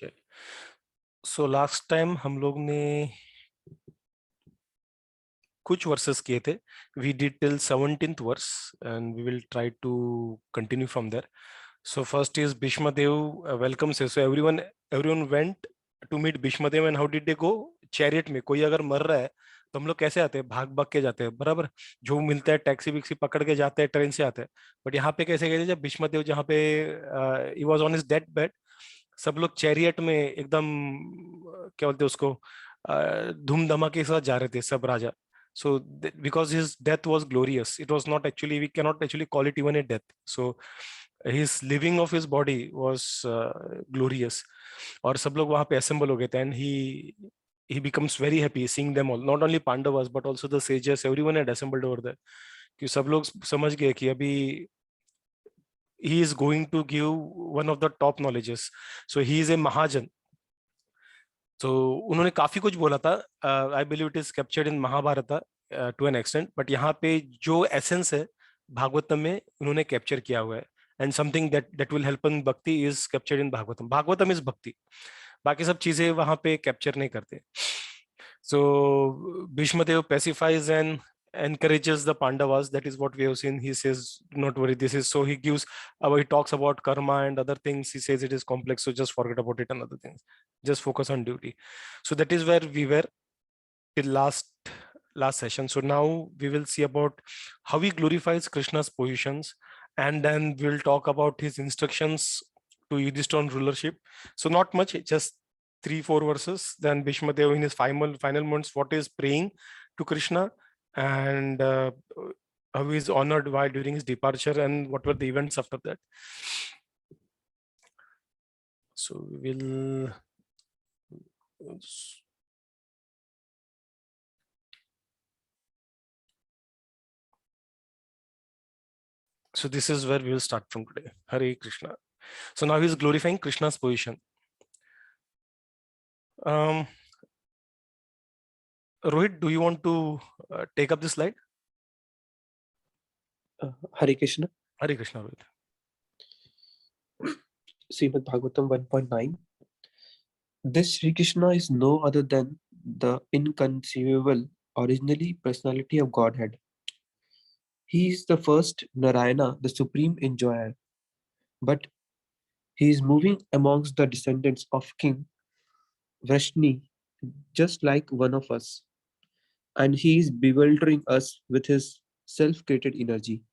Okay. So last time हम लोग ने कुछ वर्सेस किए थे. We did till 17th verse and we will try to continue from there. So first is Bhishma Dev welcomes. So everyone went to meet Bhishma Dev and how did they go? Chariot में. कोई अगर मर रहा है तो हम लोग कैसे आते हैं? भाग भाग के जाते हैं, बराबर. जो मिलता है टैक्सी विक्सी पकड़ के जाते हैं, ट्रेन से आते हैं. बट यहाँ पे कैसे गए थे? जब भीष्म देव जहाँ पे he was on his death bed, सब लोग चैरियट में एकदम क्या बोलते हैं उसको, धूम धमाके के साथ जा रहे थे सब राजा. So because his death was glorious, it was not actually, we cannot actually call it even a death. So his living of his body was glorious. और सब लोग वहां पे assemble हो गए थे and he becomes very happy seeing them all, not only Pandavas but also the sages, everyone had assembled over there. कि सब लोग समझ गए कि अभी he is going to give one of the top knowledges. So he is a Mahajan. So उन्होंने काफी कुछ बोला था. I believe it is captured in Mahabharata to an extent, but यहाँ पे जो एसेंस है भागवतम में उन्होंने कैप्चर किया हुआ है. And something that will help in bhakti is captured in Bhagavatam. Bhagavatam is bhakti, बाकी सब चीजें वहां पे कैप्चर नहीं करते. So Bhishmadev pacifies and encourages the Pandavas. That is what we have seen. He says, "Not worry. This is so." He gives, he talks about karma and other things. He says it is complex, so just forget about it and other things. Just focus on duty. So that is where we were till last session. So now we will see about how he glorifies Krishna's positions, and then we'll talk about his instructions to Yudhishthira on rulership. So not much, just 3-4 verses. Then Bhishma Dev in his final months, what is praying to Krishna, and how he is honored while during his departure, and what were the events after that. So we will so this is where we will start from today. Hare Krishna. So now he is glorifying Krishna's position. Rohit, do you want to take up this slide? Hare Krishna. Hare Krishna, Rohit. Srimad Bhagavatam 1.9. This Sri Krishna is no other than the inconceivable, originally personality of Godhead. He is the first Narayana, the supreme enjoyer. But he is moving amongst the descendants of King Vrishni, just like one of us. And he is bewildering us with his self-created energy.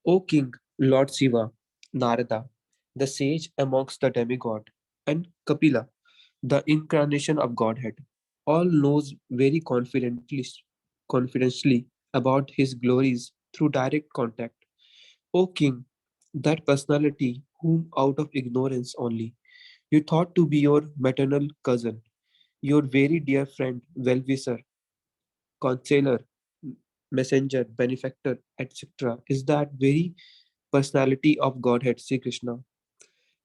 O King, Lord Shiva, Narada, the sage amongst the demigod, and Kapila, the incarnation of Godhead, all knows very confidently about his glories through direct contact. O King, that personality whom out of ignorance only you thought to be your maternal cousin, your very dear friend, well-wisher, counselor, messenger, benefactor, etc., is that very personality of Godhead, Sri Krishna.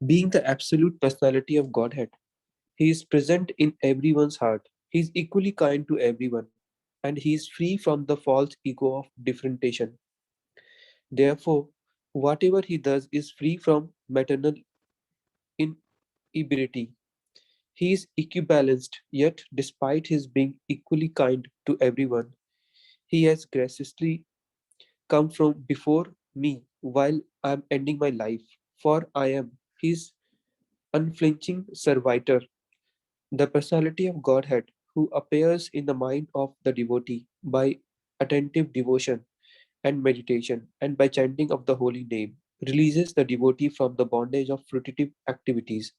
Being the absolute personality of Godhead, he is present in everyone's heart. He is equally kind to everyone, and he is free from the false ego of differentiation. Therefore, whatever he does is free from maternal inability. He is equibalanced, yet despite his being equally kind to everyone, he has graciously come from before me while I am ending my life. For I am his unflinching servitor, the personality of Godhead who appears in the mind of the devotee by attentive devotion and meditation, and by chanting of the holy name, releases the devotee from the bondage of fruitive activities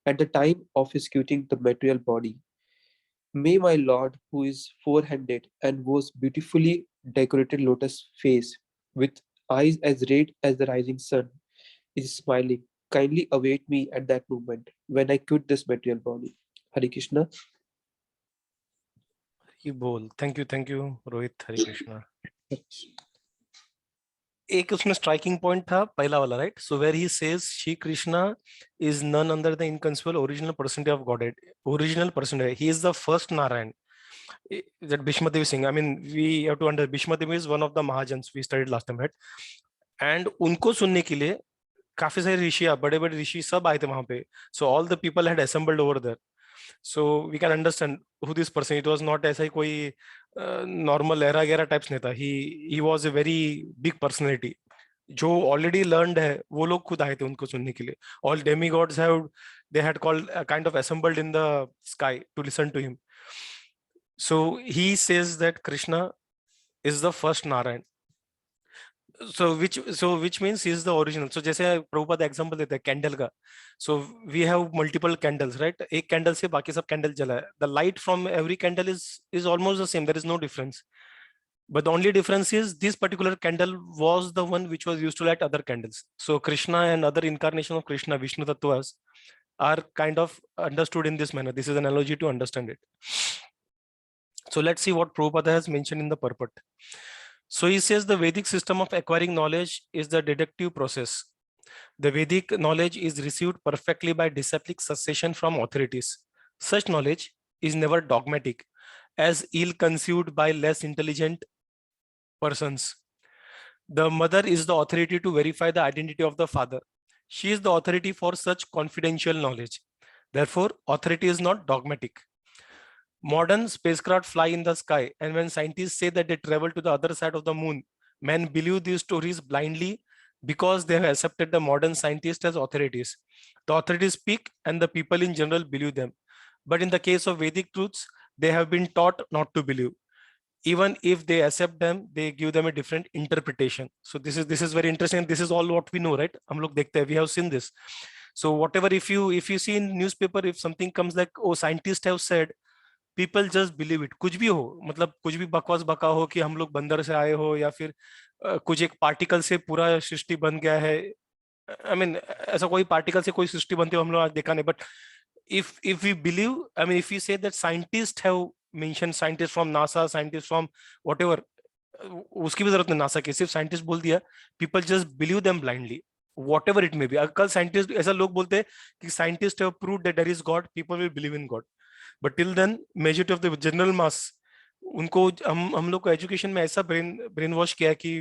at the time of his quitting the material body. May my Lord, who is four-handed and whose beautifully decorated lotus face, with eyes as red as the rising sun, is smiling, kindly await me at that moment when I quit this material body. Hare Krishna. He bol. Thank you, Rohit. Hare Krishna. एक उसमें striking point था पहला वाला, right? So where he says Shri Krishna is none under the inconceivable original personality of Godhead. Original personality, he is the first Narayan. That Bhishma Dev Singh, I mean, we have to understand Bhishma Dev is one of the Mahajans we studied last time, right? And उनको सुनने के लिए काफी सारे ऋषि, बड़े बड़े ऋषि सब आए थे वहां पे. So all the people had assembled over there. So we can understand who this person. It was not ऐसा ही कोई नॉर्मल लहरा गहरा टाइप्स नहीं था. He was a very big personality. जो ऑलरेडी लर्नड है वो लोग खुद आए थे उनको सुनने के लिए. All demi gods have, they had called kind of assembled in the sky to listen to him. So he says that Krishna is the first Narayan. So which means he is the original. So जैसे Prabhupada example देते हैं candle का. So we have multiple candles, right? एक candle से बाकी सब candle जला है. The light from every candle is almost the same. There is no difference. But the only difference is this particular candle was the one which was used to light other candles. So Krishna and other incarnation of Krishna, Vishnu Tattvas, are kind of understood in this manner. This is an analogy to understand it. So let's see what Prabhupada has mentioned in the purport. So he says the Vedic system of acquiring knowledge is the deductive process. The Vedic knowledge is received perfectly by disciplic succession from authorities. Such knowledge is never dogmatic, as ill-conceived by less intelligent persons. The mother is the authority to verify the identity of the father. She is the authority for such confidential knowledge. Therefore, authority is not dogmatic. Modern spacecraft fly in the sky, and when scientists say that they travel to the other side of the moon, men believe these stories blindly because they have accepted the modern scientists as authorities. The authorities speak, and the people in general believe them. But in the case of Vedic truths, they have been taught not to believe. Even if they accept them, they give them a different interpretation. So this is very interesting. This is all what we know, right? हम लोग देखते हैं, we have seen this. So whatever, if you see in newspaper, if something comes like, oh, scientists have said, people just believe it. कुछ भी हो, मतलब कुछ भी बकवास बका हो कि हम लोग बंदर से आए हो, या फिर कुछ एक पार्टिकल से पूरा सृष्टि बन गया है. आई मीन ऐसा कोई पार्टिकल से कोई सृष्टि बनती हो हम लोग आज देखा नहीं. But if we believe, I mean, if we say that scientists have mentioned, scientists from NASA, scientists from whatever, उसकी भी जरूरत नहीं नासा की, सिर्फ साइंटिस्ट बोल दिया, people just believe them blindly, whatever it may be. कल साइंटिस्ट ऐसा लोग बोलते हैं कि scientist have proved that there is God, people will believe in God. But till then majority of the general mass, उनको हम लोग को एजुकेशन में ऐसा ब्रेन वॉश किया कि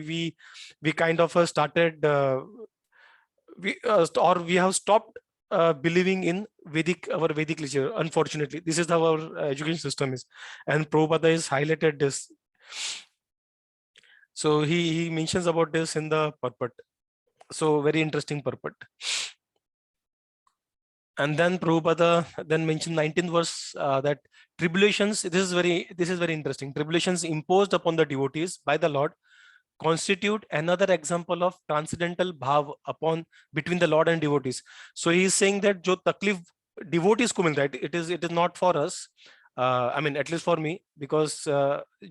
we kind of started or we have stopped believing in our Vedic literature. Unfortunately, this is how our education system is, and Prabhupada has highlighted this. So he mentions about this in the purport. So very interesting purport. And then Prabhupada then mentioned 19th verse that tribulations, this is very interesting. Tribulations imposed upon the devotees by the Lord constitute another example of transcendental bhav upon between the Lord and devotees. So he is saying that जो तकलीफ devotees को मिलता है, it is not for us. I mean, at least for me, because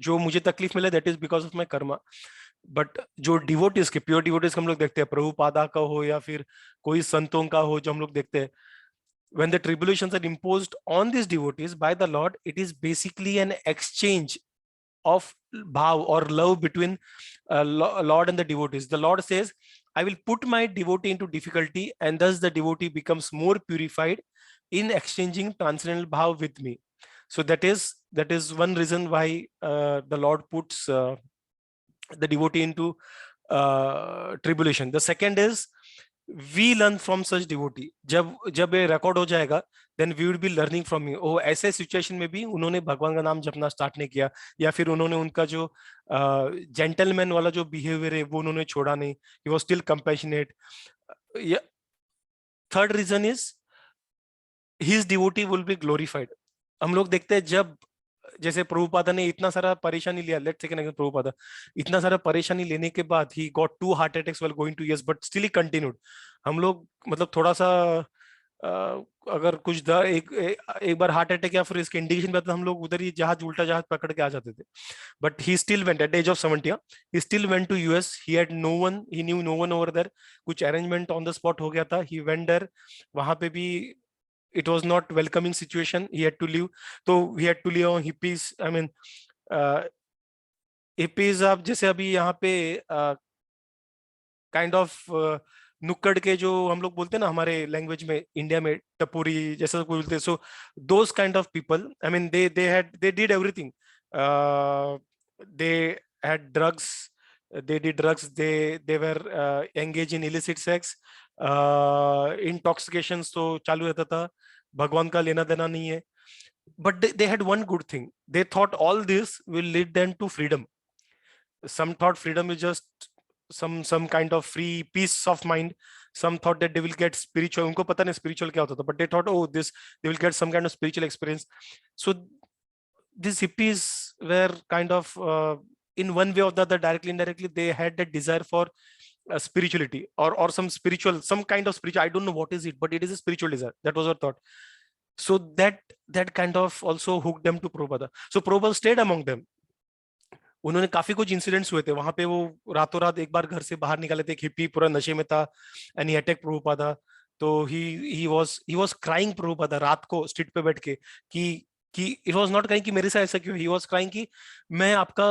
जो मुझे तकलीफ मिला, that is because of my karma. But जो डिवोटीज के, प्योर डिवोटीज हम लोग देखते हैं, प्रभुपादा का हो या फिर कोई संतों का हो, जो हम लोग देखते हैं, when the tribulations are imposed on these devotees by the Lord, it is basically an exchange of bhav or love between Lord and the devotees. The Lord says, I will put my devotee into difficulty, and thus the devotee becomes more purified in exchanging transcendental bhav with me. So that is one reason why the Lord puts the devotee into tribulation. The second is we learn from such devotee. जब ये record हो जाएगा, then we will be learning from you. ओ ऐसे situation में भी उन्होंने भगवान का नाम जपना start नहीं किया, या फिर उन्होंने उनका जो gentleman वाला जो behavior है वो उन्होंने छोड़ा नहीं. He was still compassionate. Third reason is his devotee will be glorified. हम लोग देखते हैं जब जैसे प्रभुपादा ने इतना सारा परेशानी लिया, let's take an example, Prabhupada इतना सारा परेशानी लेने के बाद he got 2 heart attacks while going to US, but still he continued. हम लोग मतलब थोड़ा सा अगर कुछ एक बार हार्ट अटैक या फिर इसके इंडिकेशन पे, तो हम लोग उधर ही उल्टा जहाज पकड़ के आ जाते थे. But he still went at age of 70, he still went to US. He had no one, he knew no one over there. कुछ अरेंजमेंट ऑन द स्पॉट हो गया था, ही वेंट देयर. वहां पे भी it was not welcoming situation, he had to leave. So he had to leave on hippies. I mean hippies आप जैसे अभी यहाँ पे काइंड ऑफ नुक्कड़ के जो हम लोग बोलते हैं ना हमारे लैंग्वेज में, इंडिया में टपुरी जैसा बोलते हैं. So those kind of people, I mean they did everything. They had drugs, they did drugs, they were engaged in illicit sex, intoxications तो चालू रहता था, भगवान का लेना देना नहीं है. But they had one good thing. They thought all this will lead them to freedom. Some thought freedom is just some kind of free peace of mind. Some thought that they will get spiritual. उनको पता नहीं spiritual क्या होता था, but they thought, oh, this they will get some kind of spiritual experience. So these hippies were kind of in one way or the other, directly indirectly, they had that desire for spirituality or some spiritual, some kind of spiritual. I don't know what is it, but it is a spiritual desire. That was our thought. So that kind of also hooked them to Prabhupada. So Prabhupada stayed among them. उन्होंने काफी कुछ incidents हुए थे वहां पे. वो रातों रात एक बार घर से बाहर निकाले थे, एक हिप्पी पूरा नशे में था एंड ही अटैक प्रभुपादा. तो ही वाज क्राइंग प्रभुपादा रात को स्ट्रीट पे बैठ के कि इट वाज नॉट क्राइंग कि मेरे साथ ऐसा क्यों. ही वाज क्राइंग कि मैं आपका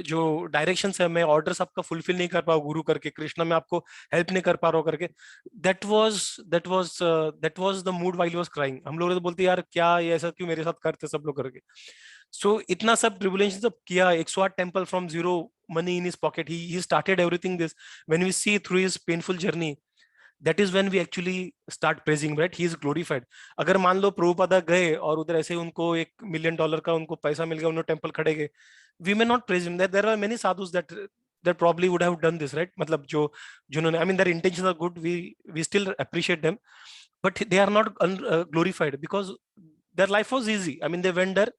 जो डायरेक्शंस है, मैं ऑर्डर्स आपका फुलफिल नहीं कर पा रहा गुरु करके, कृष्णा मैं आपको हेल्प नहीं कर पा रहा हूँ करके. That was the mood while he was crying. हम लोग तो बोलते यार क्या ये ऐसा क्यों मेरे साथ करते सब लोग करके. सो इतना सब ट्रिबुलेशन सब किया, 108 temple from zero, money in his pocket. He started everything this. When we see through his painful journey, that is when we actually start praising, right? He is glorified. अगर मान लो प्रभुपादा गए और उधर ऐसे उनको $1 million का उनको पैसा मिल गया, उन्होंने टेम्पल खड़े गए, we may not praise him. There are many sadhus that probably would have done this, right? मतलब जो जिन्होंने, I mean, their intentions are good. We still appreciate them, but they are not glorified because their life was easy. I mean, they went there,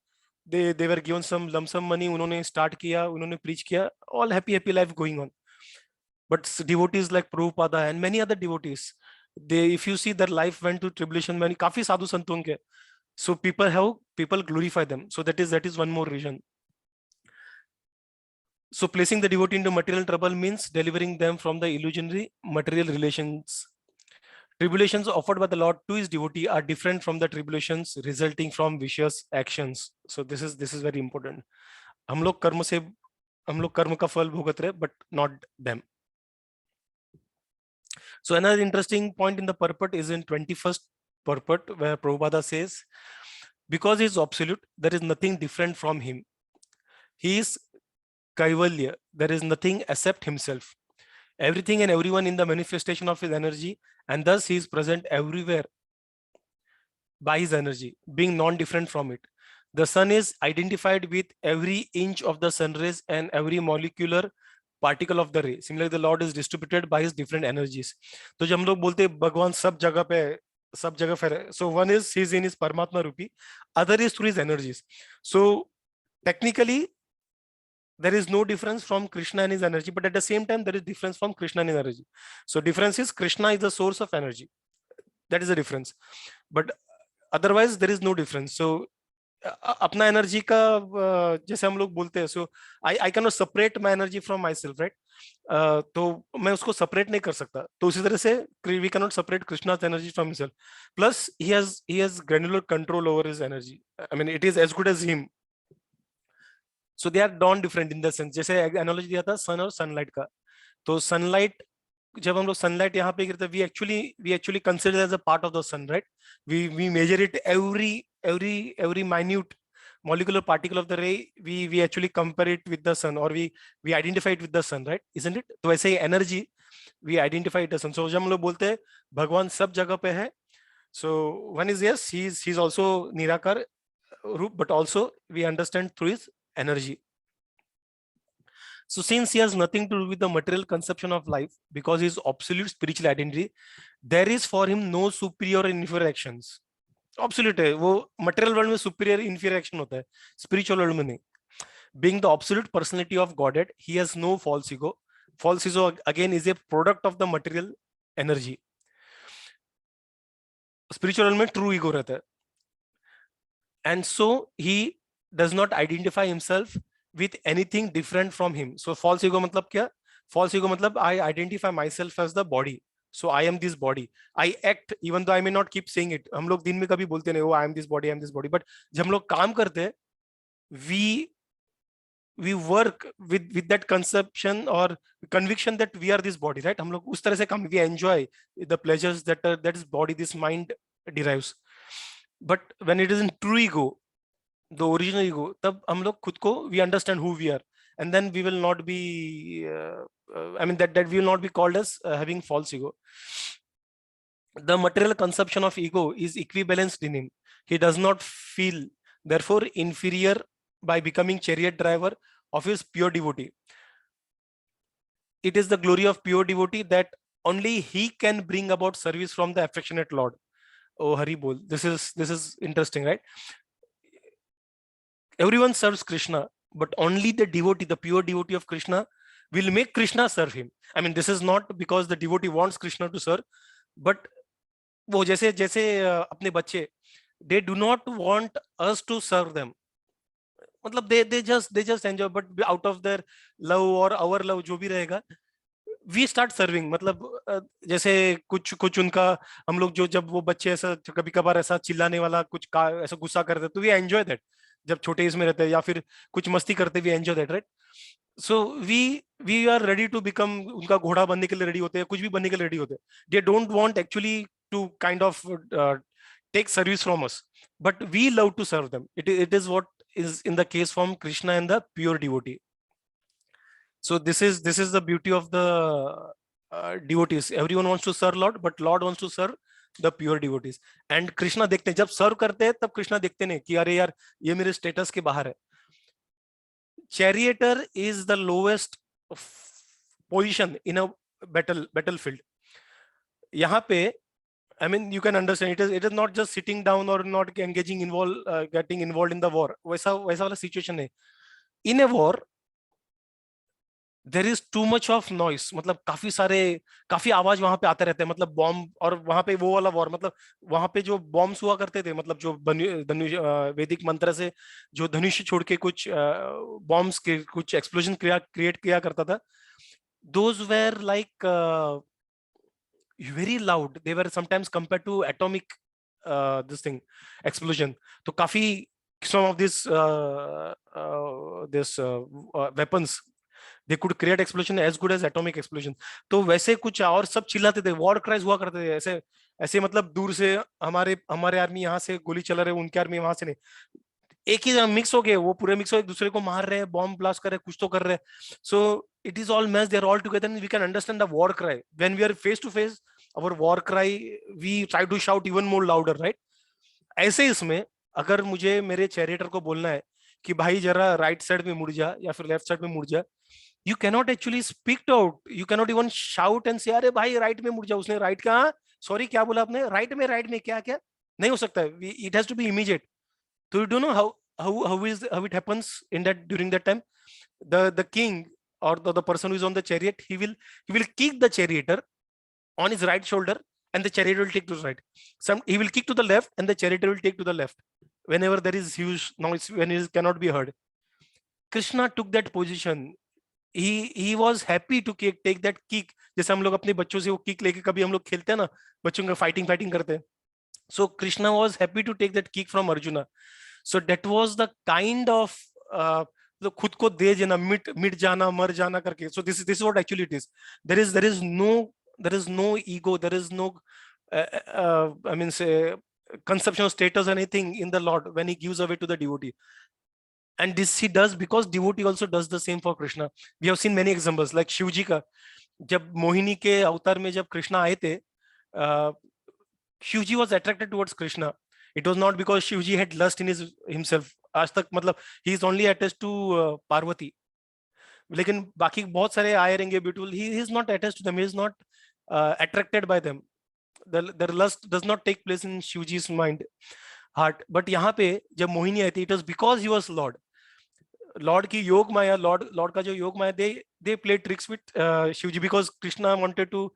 they were given some lump sum money, उन्होंने start किया, उन्होंने preach किया, all happy life going on. But devotees like Prabhupada and many other devotees, they, if you see, their life went to tribulation. Many काफी साधु संतों के. So people glorify them. So that is one more reason. So placing the devotee into material trouble means delivering them from the illusionary material relations. Tribulations offered by the Lord to his devotee are different from the tribulations resulting from vicious actions. So this is very important. हम लोग कर्म का फल भुगत रहे, but not them. So another interesting point in the purport is in 21st purport, where Prabhupada says, because he is absolute, there is nothing different from him. He is Kaivalya, there is nothing except himself. Everything and everyone in the manifestation of his energy, and thus he is present everywhere by his energy, being non-different from it. The sun is identified with every inch of the sun rays and every molecular particle of the ray. Similarly, the Lord is distributed by his different energies. तो जब हम लोग बोलते हैं भगवान सब जगह पे, so one is he is in his Paramatma Rupi, other is through his energies. So technically there is no difference from Krishna and his energy, but at the same time there is difference from Krishna and his energy. So difference is Krishna is the source of energy. That is the difference. But otherwise there is no difference. So अपना energy का जैसे हम लोग बोलते हैं, so I can not separate my energy from myself, right. तो मैं उसको सेपरेट नहीं कर सकता. तो उसी तरह से we can not separate Krishna's energy from himself. Plus he has granular control over his energy. I mean, it is as good as him. So they are non different in the sense. जैसे analogy दिया था सन और sunlight का. तो sunlight, जब हम लोग sunlight यहाँ पे गिरते हैं, we actually consider as a part of the sun, right? We measure it, every minute molecular particle of the ray, we actually compare it with the sun, or we identify it with the sun, right? Isn't it? तो ऐसे ही energy we identify it as sun. So जब हम लोग बोलते हैं भगवान सब जगह पे है, so one is yes, he's also निराकार रूप, but also we understand through his energy. So since he has nothing to do with the material conception of life, because his absolute spiritual identity, there is for him no superior or inferior actions. Absolute है वो, material world में superior inferior action होता है, spiritual world में नहीं. Being the absolute personality of Godhead, he has no false ego. False ego again is a product of the material energy. Spiritual world में true ego रहता है. And so he does not identify himself with anything different from him. So false ego मतलब क्या? False ego मतलब I identify myself as the body. So I am this body. I act even though I may not keep saying it. हम लोग दिन में कभी बोलते नहीं, oh I am this body, I am this body. But जब हम लोग काम करते हैं, we work with that conception or conviction that we are this body, right? हम लोग उस तरह से काम, we enjoy the pleasures that is body, this mind derives. But when it is in true ego, the original ego, तब हम लोग खुद को we understand who we are, and then we will not be I mean that we will not be called as having false ego. The material consumption of ego is equibalanced in him. He does not feel therefore inferior by becoming chariot driver of his pure devotee. It is the glory of pure devotee that only he can bring about service from the affectionate Lord. Oh Hari Bol. This is interesting, right? Everyone serves Krishna, but only the devotee, the pure devotee of Krishna, will make Krishna serve him. I mean, this is not because the devotee wants Krishna to serve, but वो जैसे जैसे अपने बच्चे, they do not want us to serve them. मतलब they just enjoy, but out of their love or our love जो भी रहेगा, we start serving. मतलब जैसे कुछ कुछ उनका, हम लोग जो जब वो बच्चे ऐसा कभी कभार ऐसा चिल्लाने वाला कुछ का ऐसा गुस्सा करते तो वी एंजॉय दैट. जब छोटे एज में रहते हैं या फिर कुछ मस्ती करते we enjoy that, right? So we are ready to become, उनका घोड़ा बनने के लिए रेडी होते हैं, कुछ भी बनने के लिए रेडी होते हैं. They don't want actually to kind of take service from us, but we love to serve them. It is what is in the case from Krishna and the pure devotee. So this is the beauty of the devotees. Everyone wants to serve Lord, but Lord wants to serve the pure devotees. And Krishna देखते हैं, जब सर्व करते हैं तब कृष्णा देखते नहीं कि अरे यार ये मेरे स्टेटस के बाहर है. Charioteer is the lowest position in a battlefield. यहाँ पे I mean, you can understand it is not just sitting down or not engaging getting involved in the war. वैसा वाला situation है. In a war, there is too much of noise. मतलब काफी आवाज वहां पे आते रहते हैं, मतलब बॉम्ब. और वहां पे वो वाला वॉर, मतलब वहां पे जो बॉम्ब्स हुआ करते थे, मतलब जो धनुष वैदिक मंत्र से जो धनुष छोड़ के कुछ बॉम्ब्स के कुछ एक्सप्लोजन क्रिएट किया करता था. Those were like very loud. They were sometimes compared to atomic this thing explosion. तो काफी some of this weapons, they could create explosion as good as atomic explosion. तो वैसे कुछ और सब चिल्लाते थे, वॉर क्राइज हुआ करते थे ऐसे ऐसे. मतलब दूर से हमारे हमारे आर्मी यहाँ से गोली चला रहे, उनके आर्मी वहां से नहीं, एक ही मिक्स हो गए, वो पूरे मिक्स हो एक दूसरे को मार रहे हैं, बॉम्ब ब्लास्ट कर रहे हैं, कुछ तो कर रहे हैं. So it is all match, they are all together and we can understand the war cry. When we are face to face our war cry, we try to shout even more louder, right? ऐसे इसमें अगर मुझे मेरे चैरिटर को बोलना है कि भाई जरा राइट साइड में मुड़ जा या फिर लेफ्ट साइड में मुड़ जा, you cannot actually speak out, you cannot even shout and say अरे भाई राइट में मुड़ जा. उसने राइट कहा, सॉरी क्या बोला आपने, राइट में क्या क्या, नहीं हो सकता है. It has to be immediate. So you don't know how it happens in that during that time. The king or the person who is on the chariot, he will kick the charioteer on his right shoulder and the charioteer will take to the right. He will kick to the left and the charioteer will take to the left whenever there is huge noise, when it cannot be heard. Krishna took that position. He was happy to take that kick. जैसे हम लोग अपने बच्चों से वो kick लेके कभी हम लोग खेलते हैं ना, बच्चों का फाइटिंग करते हैं. So Krishna was happy to take that kick from Arjuna. So that was the kind of खुद को दे देना, मिट जाना, मर जाना करके. So this is what actually it is. There is no ego, there is no I mean say conception of status or anything in the Lord when he gives away to the devotee. And this he does because devotee also does the same for Krishna. We have seen many examples like Shivji का, जब मोहिनी के अवतार में जब कृष्णा आए थे, Shivji was attracted towards Krishna. It was not because Shivji had lust in himself. आज तक मतलब he is only attached to Parvati. लेकिन बाकी बहुत सारे आए रहेंगे beautiful, he is not attached to them, he is not attracted by them. The lust does not take place in Shivji's mind, heart. But यहाँ पे जब मोहिनी आई थी, it was because he was Lord. Lord की योग माया, Lord का जो योग माया, they played tricks with Shivji because Krishna wanted to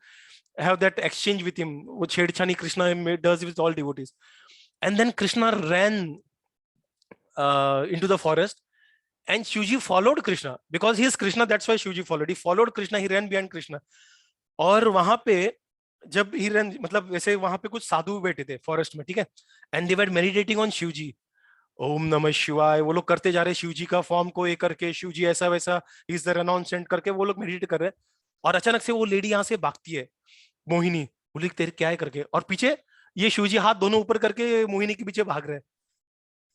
have that exchange with him. वो छेड़छानी Krishna does with all devotees. And then Krishna ran into the forest and Shivji followed Krishna because he is Krishna. That's why Shivji followed. He followed Krishna. He ran behind Krishna. और वहां पे जब ही ran, मतलब वैसे वहां पे कुछ साधु बैठे थे फॉरेस्ट में, ठीक है, and they were meditating on Shivji. Om Namah Shivaya वो लोग करते जा रहे, शिवजी का फॉर्म को ये करके, शिवजी ऐसा वैसा, इज द रेनाउंसेंट करके वो लोग मेडिटेट कर रहे हैं. और अचानक से वो लेडी यहाँ से भागती है, मोहिनी. बोली तेरे क्या है करके, और पीछे ये शिवजी हाथ दोनों ऊपर करके मोहिनी के पीछे भाग रहे हैं.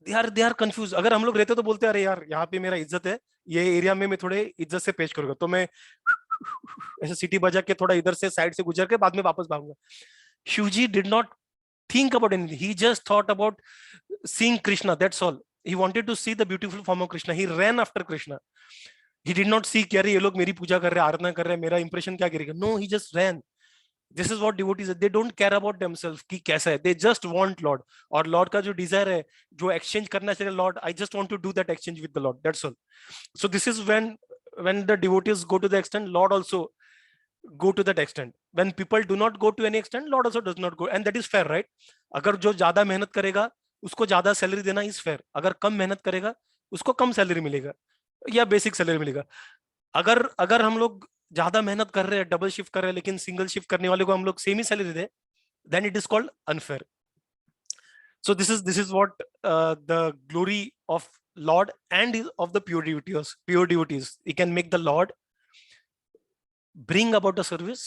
They are confuse. अगर हम लोग रहते तो बोलते अरे यार यहाँ पे मेरा इज्जत है, ये एरिया में मैं थोड़े इज्जत से पेश करूंगा, तो मैं ऐसे सिटी बजा के थोड़ा इधर से साइड से गुजर के बाद में वापस भागूंगा। Shivji did not think about anything. He just thought about seeing Krishna. That's all. He wanted to see the beautiful form of Krishna. He ran after Krishna. He did not see कि अरे ये लोग मेरी पूजा कर रहे हैं, आराधना कर रहे हैं, मेरा इंप्रेशन क्या गिरेगा. No, he just ran. This is what devotees are. They don't care about themselves कि कैसा है. They just want Lord. और Lord का जो desire है, जो exchange करना चाहिए Lord, I just want to do that exchange with the Lord. That's all. So this is when the devotees go to the extent, Lord also go to that extent. When people do not go to any extent, Lord also does not go, and that is fair, right? अगर जो ज्यादा मेहनत करेगा उसको ज्यादा salary देना is fair, अगर कम मेहनत करेगा उसको कम सैलरी मिलेगा या बेसिक सैलरी मिलेगा। अगर अगर हम लोग ज्यादा मेहनत कर रहे हैं, डबल शिफ्ट कर रहे हैं, लेकिन सिंगल शिफ्ट करने वाले को हम लोग सेम ही सैलरी दे, then it is called unfair. So this is what the glory of Lord and of the pure devotees. Pure devotees, he can make the Lord bring about a service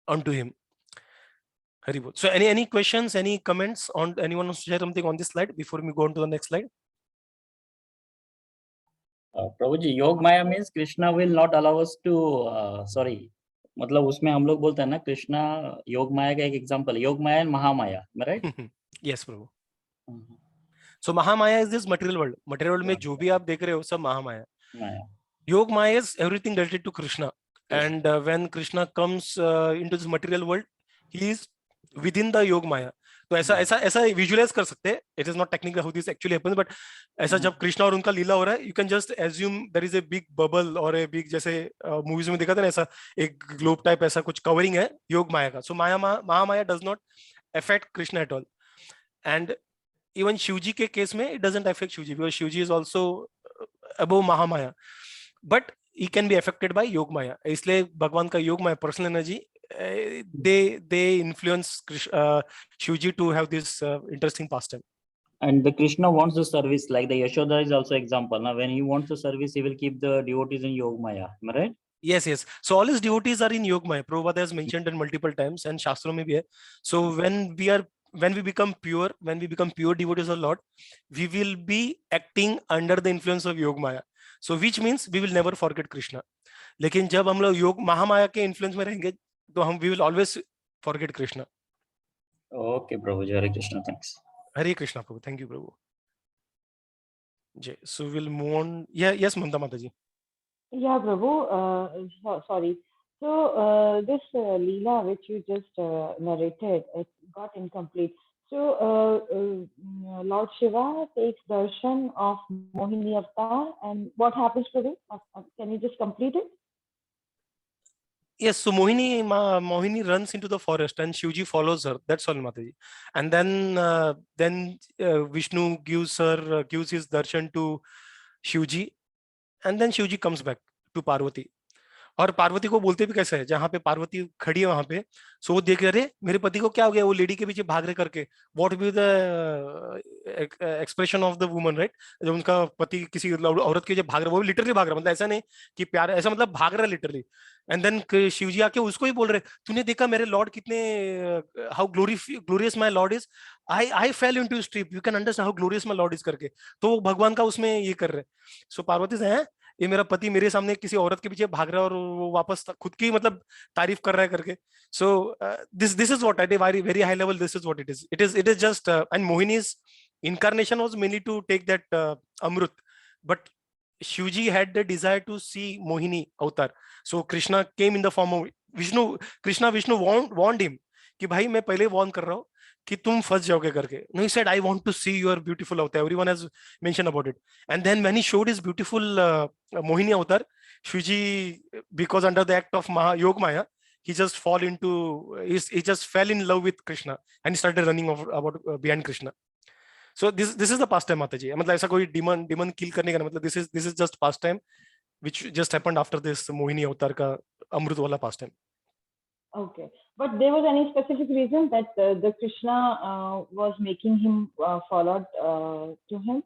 unto him. Hari bol. So any questions, any comments on anyone wants to share something on this slide before we go on to the next slide? Prabhuji, योग माया means Krishna will not allow us to sorry, मतलब उसमें हम लोग बोलते हैं ना कृष्णा योग माया का एक एग्जांपल है, Yoga Maya and Mahamaya, right? Yes, Prabhu. So Mahamaya is this material world. Material world में जो भी आप देख रहे हो सब महामाया. माया. Yog Maya is everything related to Krishna. And when Krishna comes into this material world, he is within the Yog Maya. तो ऐसा ऐसा ऐसा विजुअलाइज कर सकते हैं. It is not technically how this actually happens, but ऐसा जब कृष्णा और उनका लीला हो रहा है, you can just assume there is a big bubble और ए बिग, जैसे मूवीज में देखा था ना, ऐसा एक ग्लोब टाइप ऐसा कुछ कवरिंग है योग माया का. So Mahamaya does not affect Krishna at all. And even Shivji के केस में it doesn't affect Shivji, because Shivji is also above Mahamaya, but he can be affected by योग माया. इसलिए भगवान का Yoga Maya personal energy, they influence Shivji to have this interesting pastime. And the Krishna wants the service, like the Yashoda is also example. Now, when he wants the service, he will keep the devotees in Yog Maya. Am I right? Yes, yes. So all his devotees are in Yog Maya. Prabhupada has mentioned it multiple times, and Shastro mein bhi hai. So when we become pure devotees of Lord, we will be acting under the influence of Yog Maya. So which means we will never forget Krishna. लेकिन जब हम लोग योग महामाया के influence में रहेंगे तो हम we will always forget Krishna. Okay, Prabhuji. Hare Krishna. Thanks. Hare Krishna, Prabhu. Thank you, Prabhu. Jay. So we'll move on. Yeah, yes, Mamta Mataji. Yeah, Prabhu. Sorry. So this Leela which you just narrated, it got incomplete. So Lord Shiva takes darshan of Mohini avatar, and what happens, Prabhu? Can you just complete it? Yes, so Mohini runs into the forest and Shivji follows her. That's all, Mataji. And then Vishnu gives his darshan to Shivji, and then Shivji comes back to Parvati. और पार्वती को बोलते भी कैसे है, जहां पे पार्वती खड़ी है वहां पे, सो वो देख रहे मेरे पति को क्या हो गया, वो लेडी के पीछे भाग रहे करके. What be the expression of the woman, right? जब उनका पति किसी औरत के पीछे भाग रहा है, वो लिटरली भाग रहा है, मतलब ऐसा नहीं कि प्यार, ऐसा मतलब भाग रहा है लिटरली. एंड देन शिवजी आके उसको ही बोल रहे, तूने देखा मेरे लॉर्ड कितने, how glorious my Lord is, I fail into his trip, you can understand how glorious my Lord is करके. तो वो भगवान का उसमें ये कर रहे. सो पार्वती से है, ये मेरा पति मेरे सामने किसी औरत के पीछे भाग रहा है और वो वापस खुद की मतलब तारीफ कर रहा है करके. So this is what at a very high level, this is what it is just. And Mohini's incarnation was mainly to take that amrut, but Shivji had the desire to see Mohini avatar. So Krishna came in the form of Vishnu. Vishnu warned him कि भाई मैं पहले warn कर रहा हूँ कि तुम फंस जाओगे करके. No, he said, I want to see your beautiful avatar. Everyone has mentioned about it. And then when he showed his beautiful Mohini avatar, Shivji, because under the act of Yog Maya, he just he just fell in love with Krishna and he started running about behind Krishna. So this is the pastime, Mataji. मतलब ऐसा कोई demon kill करने का, मतलब this is just pastime which just happened after this Mohini avatar का अमृत वाला pastime. Okay, but there was any specific reason that the Krishna was making him followed to him,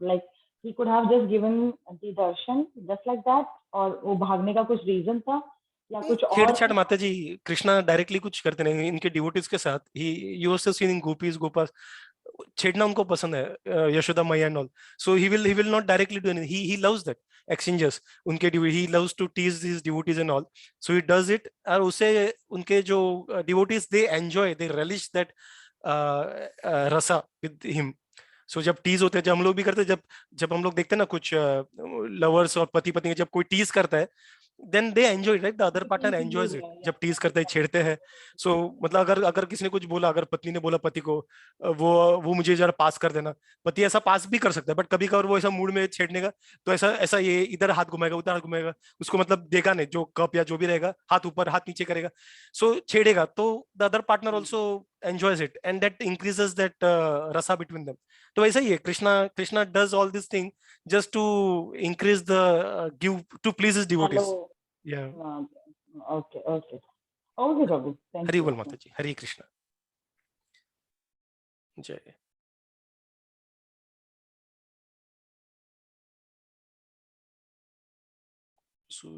like he could have just given the darshan just like that, और वो भागने का कुछ reason था या कुछ और? छेड़छाड़ माताजी, कृष्णा डायरेक्टली कुछ करते नहीं इनके डिवोटीज के साथ. He used to seeing gopis gopas, छेड़ना उनको पसंद है, Yashoda Maiya and all. So he will not directly do anything. He loves that exchanges उनके he loves to tease his devotees and all, so he does it. और उसे उनके जो devotees they enjoy, they relish that rasa with him. सो जब tease होते हैं, जब हम लोग भी करते हैं, जब जब हम लोग देखते हैं ना कुछ लवर्स और पति पत्नी जब कोई टीज करता है, then they enjoy, right, the other partner enjoys it जब टीज करते हैं, छेड़ते हैं. सो मतलब अगर अगर किसी ने कुछ बोला, अगर पत्नी ने बोला पति को वो मुझे जरा पास कर देना, पति ऐसा पास भी कर सकता है, बट कभी कभार वो ऐसा मूड में छेड़ने का, तो ऐसा ऐसा ये इधर हाथ घुमाएगा उधर हाथ घुमाएगा, उसको मतलब देखा नहीं, जो कप या जो भी रहेगा हाथ ऊपर हाथ नीचे करेगा, सो छेड़ेगा, तो the other partner also enjoys it and that increases that rasa between them. तो ऐसा ही है, Krishna does all this thing just to increase the give to please his devotees. Hello. Yeah. Okay. Okay, Prabhu. Thank Hari you. Bol Mataji, Hare Krishna. Jai. So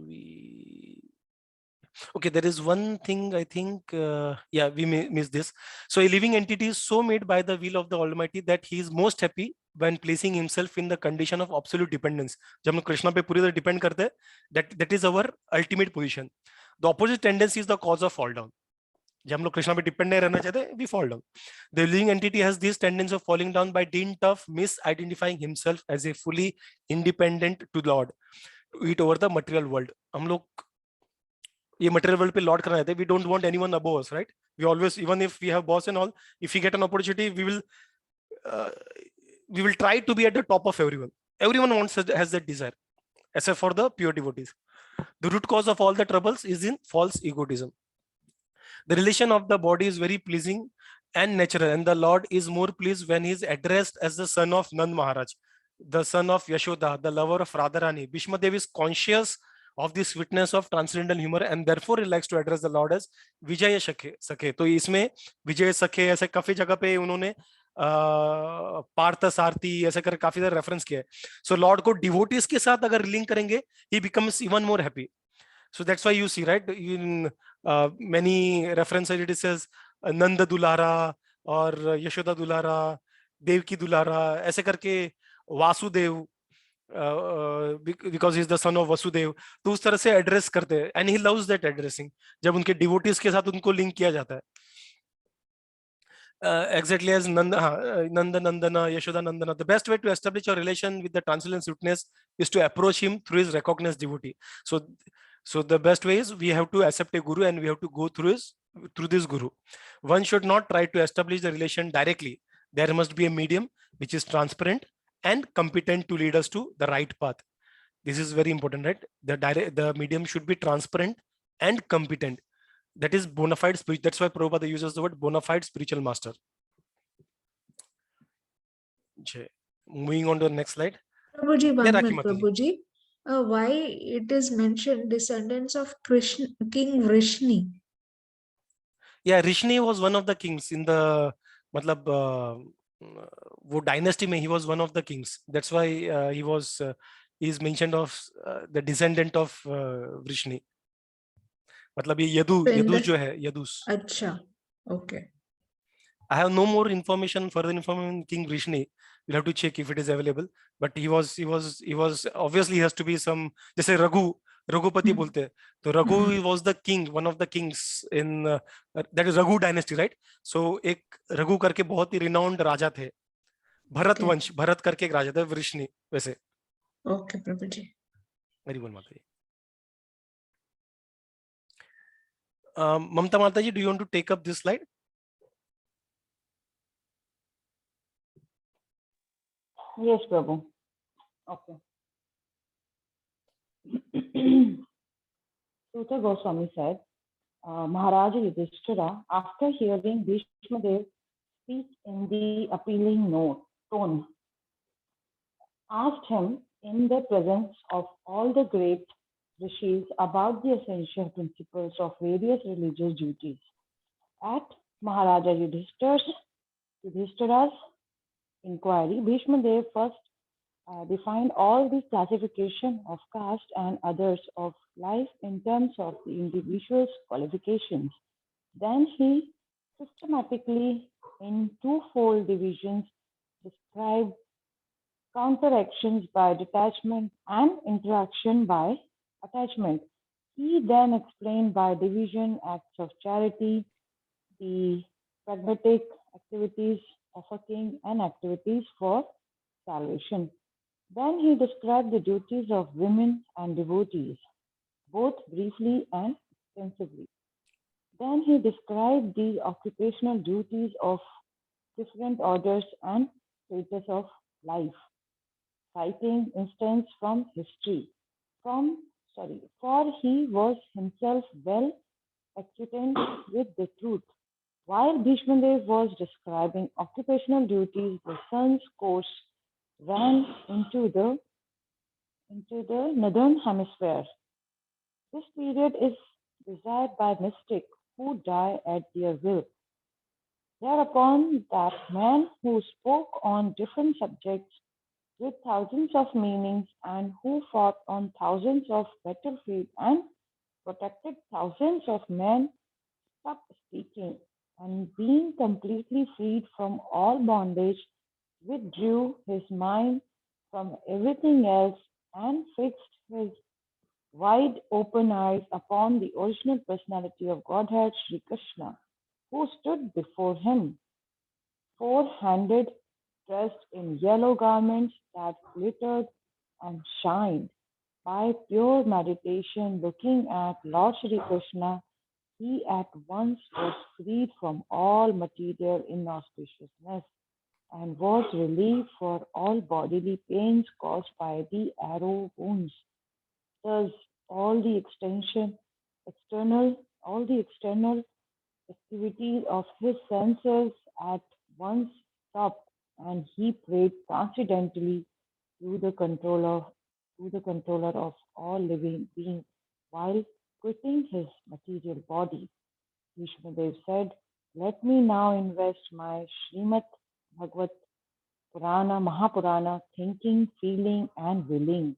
okay, there is one thing I think, yeah, we may miss this. So a living entity is so made by the will of the Almighty that he is most happy when placing himself in the condition of absolute dependence. जब हम कृष्णा पे पूरी तरह depend करते हैं, that is our ultimate position. The opposite tendency is the cause of fall down. जब हम लोग कृष्णा पे डिपेंड नहीं रहना चाहते, we fall down. The living entity has this tendency of falling down by dint of misidentifying himself as a fully independent to Lord, to it over the material world. हम लोग ये material world पे Lord करना चाहते हैं. We don't want anyone above us, right? We always, even if we have boss and all, if we get an opportunity, we will try to be at the top of everyone. Everyone has that desire, except for the pure devotees. The root cause of all the troubles is in false egotism. The relation of the body is very pleasing and natural, and the Lord is more pleased when he is addressed as the son of Nand Maharaj, the son of Yashoda, the lover of Radharani. Bhishma Dev is conscious of this witness of transcendental humor, and therefore he likes to address the Lord as Vijay Sakhe. तो इसमें विजय सखे ऐसे काफी जगह पे उन्होंने पार्थ सारथी ऐसे कर काफी सारे रेफरेंस किया है. सो लॉर्ड को डिवोटीज के साथ अगर लिंक करेंगे, he becomes even more happy. So that's why you see, right, in many references it says Nanda Dulara or Yashoda Dulara, Devki Dulara, ऐसे करके Vasudev, because he is the son of Vasudev, तो उस तरह से address करते हैं, and he loves that addressing, जब उनके डिवोटीज के साथ उनको लिंक किया जाता है. Exactly as Nanda Nandana, Yashoda Nandana. The best way to establish a relation with the transcendental sweetness is to approach him through his recognized devotee. So the best way is we have to accept a guru and we have to go through this guru. One should not try to establish the relation directly. There must be a medium which is transparent and competent to lead us to the right path. This is very important, right? The medium should be transparent and competent. That is bona fide spirit. That's why Prabhupada uses the word bona fide spiritual master. Moving on to the next slide. Prabhuji, Yeah, one Rakhi minute, Mataji. Prabhuji. Why it is mentioned descendants of Krishna, King Vrishni? Yeah, Rishni was one of the kings in the मतलब वो dynasty में he was one of the kings. That's why he is mentioned of the descendant of Vrishni. मतलब ये यदुस जो है, यदुस. अच्छा, okay. I have no more information, further information on King Vrishni. We'll have to check if it is available. But he was obviously he has to be some, जैसे रघुपति बोलते हैं, तो Raghu was the king, one of the kings in that is Raghu dynasty, right? So एक रघु करके बहुत ही renowned राजा थे. भरत वंश, भरत करके एक राजा थे, वृष्णि वैसे. Okay, Prabhuji. Very well, Mataji. Mamta Mataji, do you want to take up this slide? Yes, Prabhu. Okay. Sutta Goswami said, Maharaja Yudhishthira, after hearing Bhishma Dev speak in the appealing tone, asked him in the presence of all the great rishis about the essential principles of various religious duties. At Maharaja Yudhishthira's inquiry, Bhishma Dev first defined all the classification of caste and others of life in terms of the individual's qualifications. Then he systematically in twofold divisions described counteractions by detachment and interaction by attachment. He then explained by division acts of charity, the pragmatic activities of a king, and activities for salvation. Then he described the duties of women and devotees, both briefly and extensively. Then he described the occupational duties of different orders and stages of life, citing instance from history. For he was himself well acquainted with the truth. While Bhishma Dev was describing occupational duties, the sun's course ran into the northern hemisphere. This period is desired by mystics who die at their will. Thereupon, that man who spoke on different subjects with thousands of meanings and who fought on thousands of battlefields and protected thousands of men stopped speaking, and being completely freed from all bondage, withdrew his mind from everything else and fixed his wide open eyes upon the original personality of Godhead, Sri Krishna, who stood before him, four-handed, dressed in yellow garments that glittered and shined. By pure meditation, looking at Lord Sri Krishna, he at once was freed from all material inauspiciousness and was relieved for all bodily pains caused by the arrow wounds. Thus, all the external activities of his senses at once stopped, and he prayed transcendently to the controller of all living beings while quitting his material body. Vishnudev said, "Let me now invest my Srimad Bhagavat Purana, Mahapurana, thinking, feeling, and willing,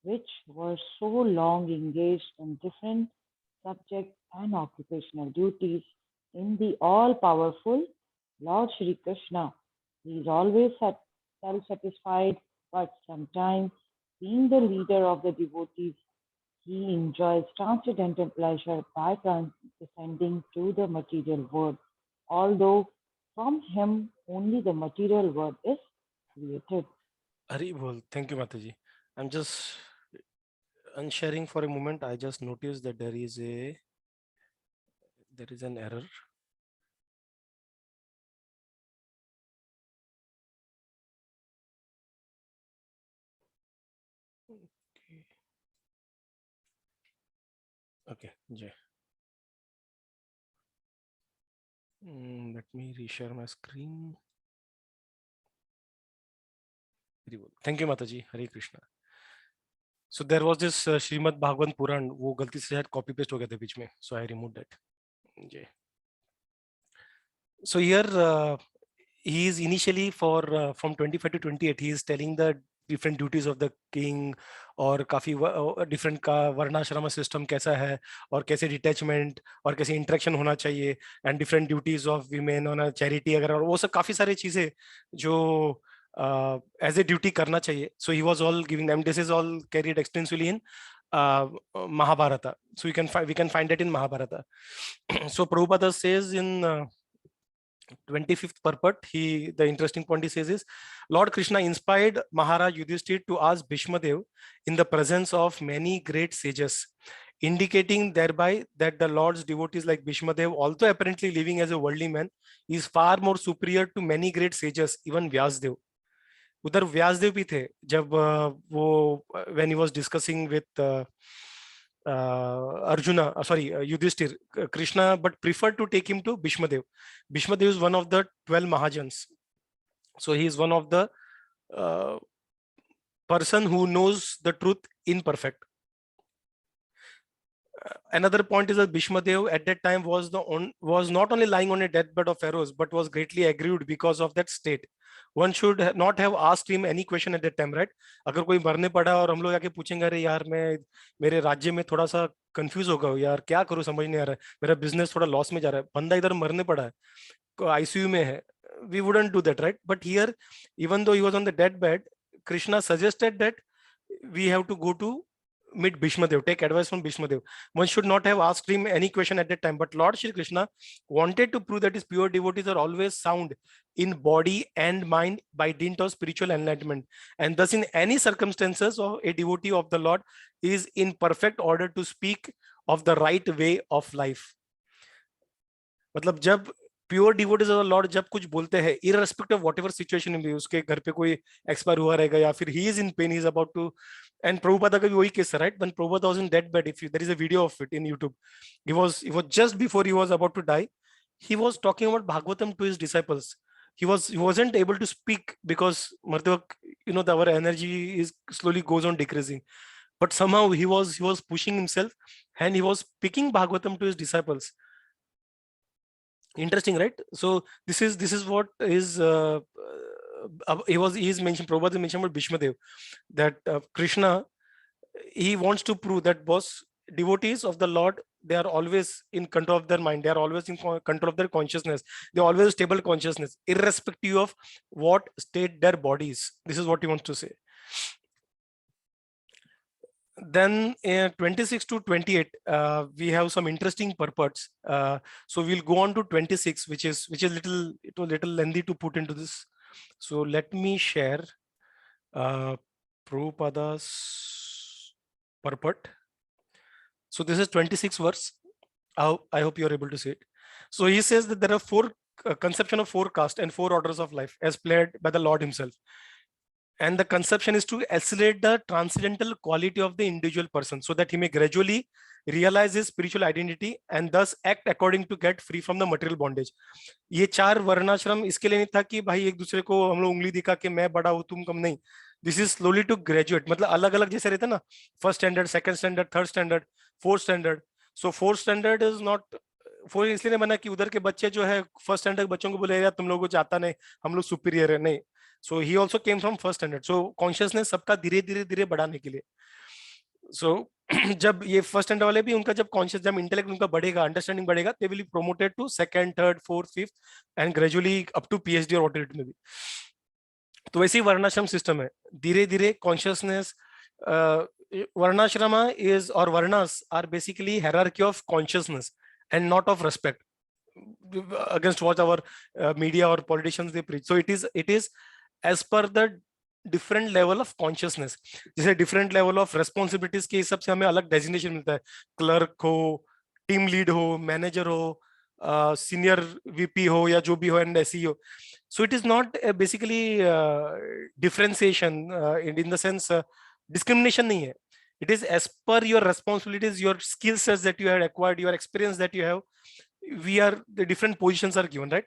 which were so long engaged in different subjects and occupational duties, in the all-powerful Lord Shri Krishna. He is always self-satisfied, but sometimes, being the leader of the devotees, he enjoys transcendental pleasure by transcending to the material world, although from him only the material world is created." Hari bol. Thank you, Mataji. I'm just unsharing for a moment. I just noticed that there is an error. Okay, Jay. Let me reshare my screen. Thank you, Mataji. Hare Krishna. So there was this Srimad Bhagwan Puran. वो गलती से शायद copy paste हो गया था बीच में. So I removed that. Jay. So here he is initially from 25 to 28. He is telling the different duties of the king और काफी different का वर्णाश्रम system कैसा है और कैसे detachment और कैसे interaction होना चाहिए and different duties of women on a charity अगर और वो सब काफी सारी चीजें जो as a duty करना चाहिए. So he was all giving them. This is all carried extensively in Mahabharata. So we can find it in Mahabharata. So Prabhupada says in 25th purport, the interesting point he says is, Lord Krishna inspired Maharaj Yudhishthir to ask Bhishma Dev in the presence of many great sages, indicating thereby that the Lord's devotees like Bhishma Dev, although apparently living as a worldly man, is far more superior to many great sages, even Vyasdev. उधर व्यासदेव भी थे जब वो when he was discussing with Yudhishthir, Krishna, but preferred to take him to Bhishma Dev. Bhishma Dev is one of the 12 Mahajans. So he is one of the person who knows the truth in perfect. Another point is that Bhishma Dev at that time was not only lying on a deathbed of arrows, but was greatly aggrieved because of that state. One should not have asked him any question at that time, right? अगर कोई मरने पड़ा और हम लोग आके पूछेंगे अरे यार मैं मेरे राज्य में थोड़ा सा कंफ्यूज हो गया यार क्या करूं समझ नहीं आ रहा है मेरा बिजनेस थोड़ा लॉस में जा रहा है बंदा इधर मरने पड़ा है आईसीयू में है we wouldn't do that, right? But here, even though he was on the deathbed, Krishna suggested that we have to go to meet Bhishma Dev, take advice from Bhishma Dev. One should not have asked him any question at that time, but Lord Shri Krishna wanted to prove that his pure devotees are always sound in body and mind by dint of spiritual enlightenment, and thus in any circumstances of a devotee of the Lord is in perfect order to speak of the right way of life. मतलब जब pure devotees of the Lord जब कुछ बोलते हैं, irrespective of whatever situation में भी, उसके घर पे कोई एक्सपायर हुआ रहेगा या फिर he is in pain, he is about to, and Prabhupada का भी वही केस है, right? When Prabhupada was in deathbed, if you, there is a video of it in YouTube, he was just before he was about to die, he was talking about Bhagavatam to his disciples. He wasn't able to speak because our energy is slowly goes on decreasing, but somehow he was pushing himself and he was speaking Bhagavatam to his disciples. Interesting, right? So this is what is he is mentioned, Prabhupada mentioned about Bhishma Dev, that Krishna, he wants to prove that devotees of the Lord, they are always in control of their mind, they are always in control of their consciousness, they are always stable consciousness irrespective of what state their bodies. This is what he wants to say. Then 26 to 28 we have some interesting purports, so we'll go on to 26, which is little lengthy to put into this. So let me share Prabhupada's purport. So this is 26 verse. I hope you are able to see it. So he says that there are four conception of four castes and four orders of life as played by the Lord himself. And the conception is to accelerate the transcendental quality of the individual person so that he may gradually realize his spiritual identity and thus act according to get free from the material bondage. ये चार वर्णाश्रम इसके लिए नहीं था कि भाई एक दूसरे को हम लोग उंगली दिखा के मैं बड़ा हूं तुम कम नहीं. This is slowly to graduate. मतलब अलग अलग जैसे रहते ना, first standard, second standard, third standard, fourth standard. So fourth standard is not four इसलिए बना कि उधर के बच्चे जो है फर्स्ट स्टैंडर्ड बच्चों को बोले यार तुम लोगों को आता नहीं, हम लोग सुपीरियर है, नहीं. So he also came from first standard. So consciousness सबका धीरे धीरे बढ़ाने के लिए. So जब ये फर्स्ट स्टैंडर्ड वाले भी उनका जब कॉन्शियस, जब इंटेलेक्ट उनका बढ़ेगा, अंडरस्टैंडिंग बढ़ेगा, they will be promoted to second, third, fourth, fifth and gradually up to PhD और whatever it may be. तो वैसे ही वर्णाश्रम सिस्टम है, धीरे धीरे consciousness. वर्णाश्रमा is or varnas are basically hierarchy of consciousness and not of respect, against what our media or politicians they preach. So it is as per the different level of consciousness. जैसे different level of responsibilities के हिसाब से हमें अलग designation मिलता है. Clerk हो, team lead हो, मैनेजर हो, सीनियर वीपी हो या जो भी हो, एंड SE हो. So it is not basically differentiation in the sense discrimination नहीं है. It is as per your responsibilities, your skill sets that you have acquired, your experience that you have. The different positions are given, right?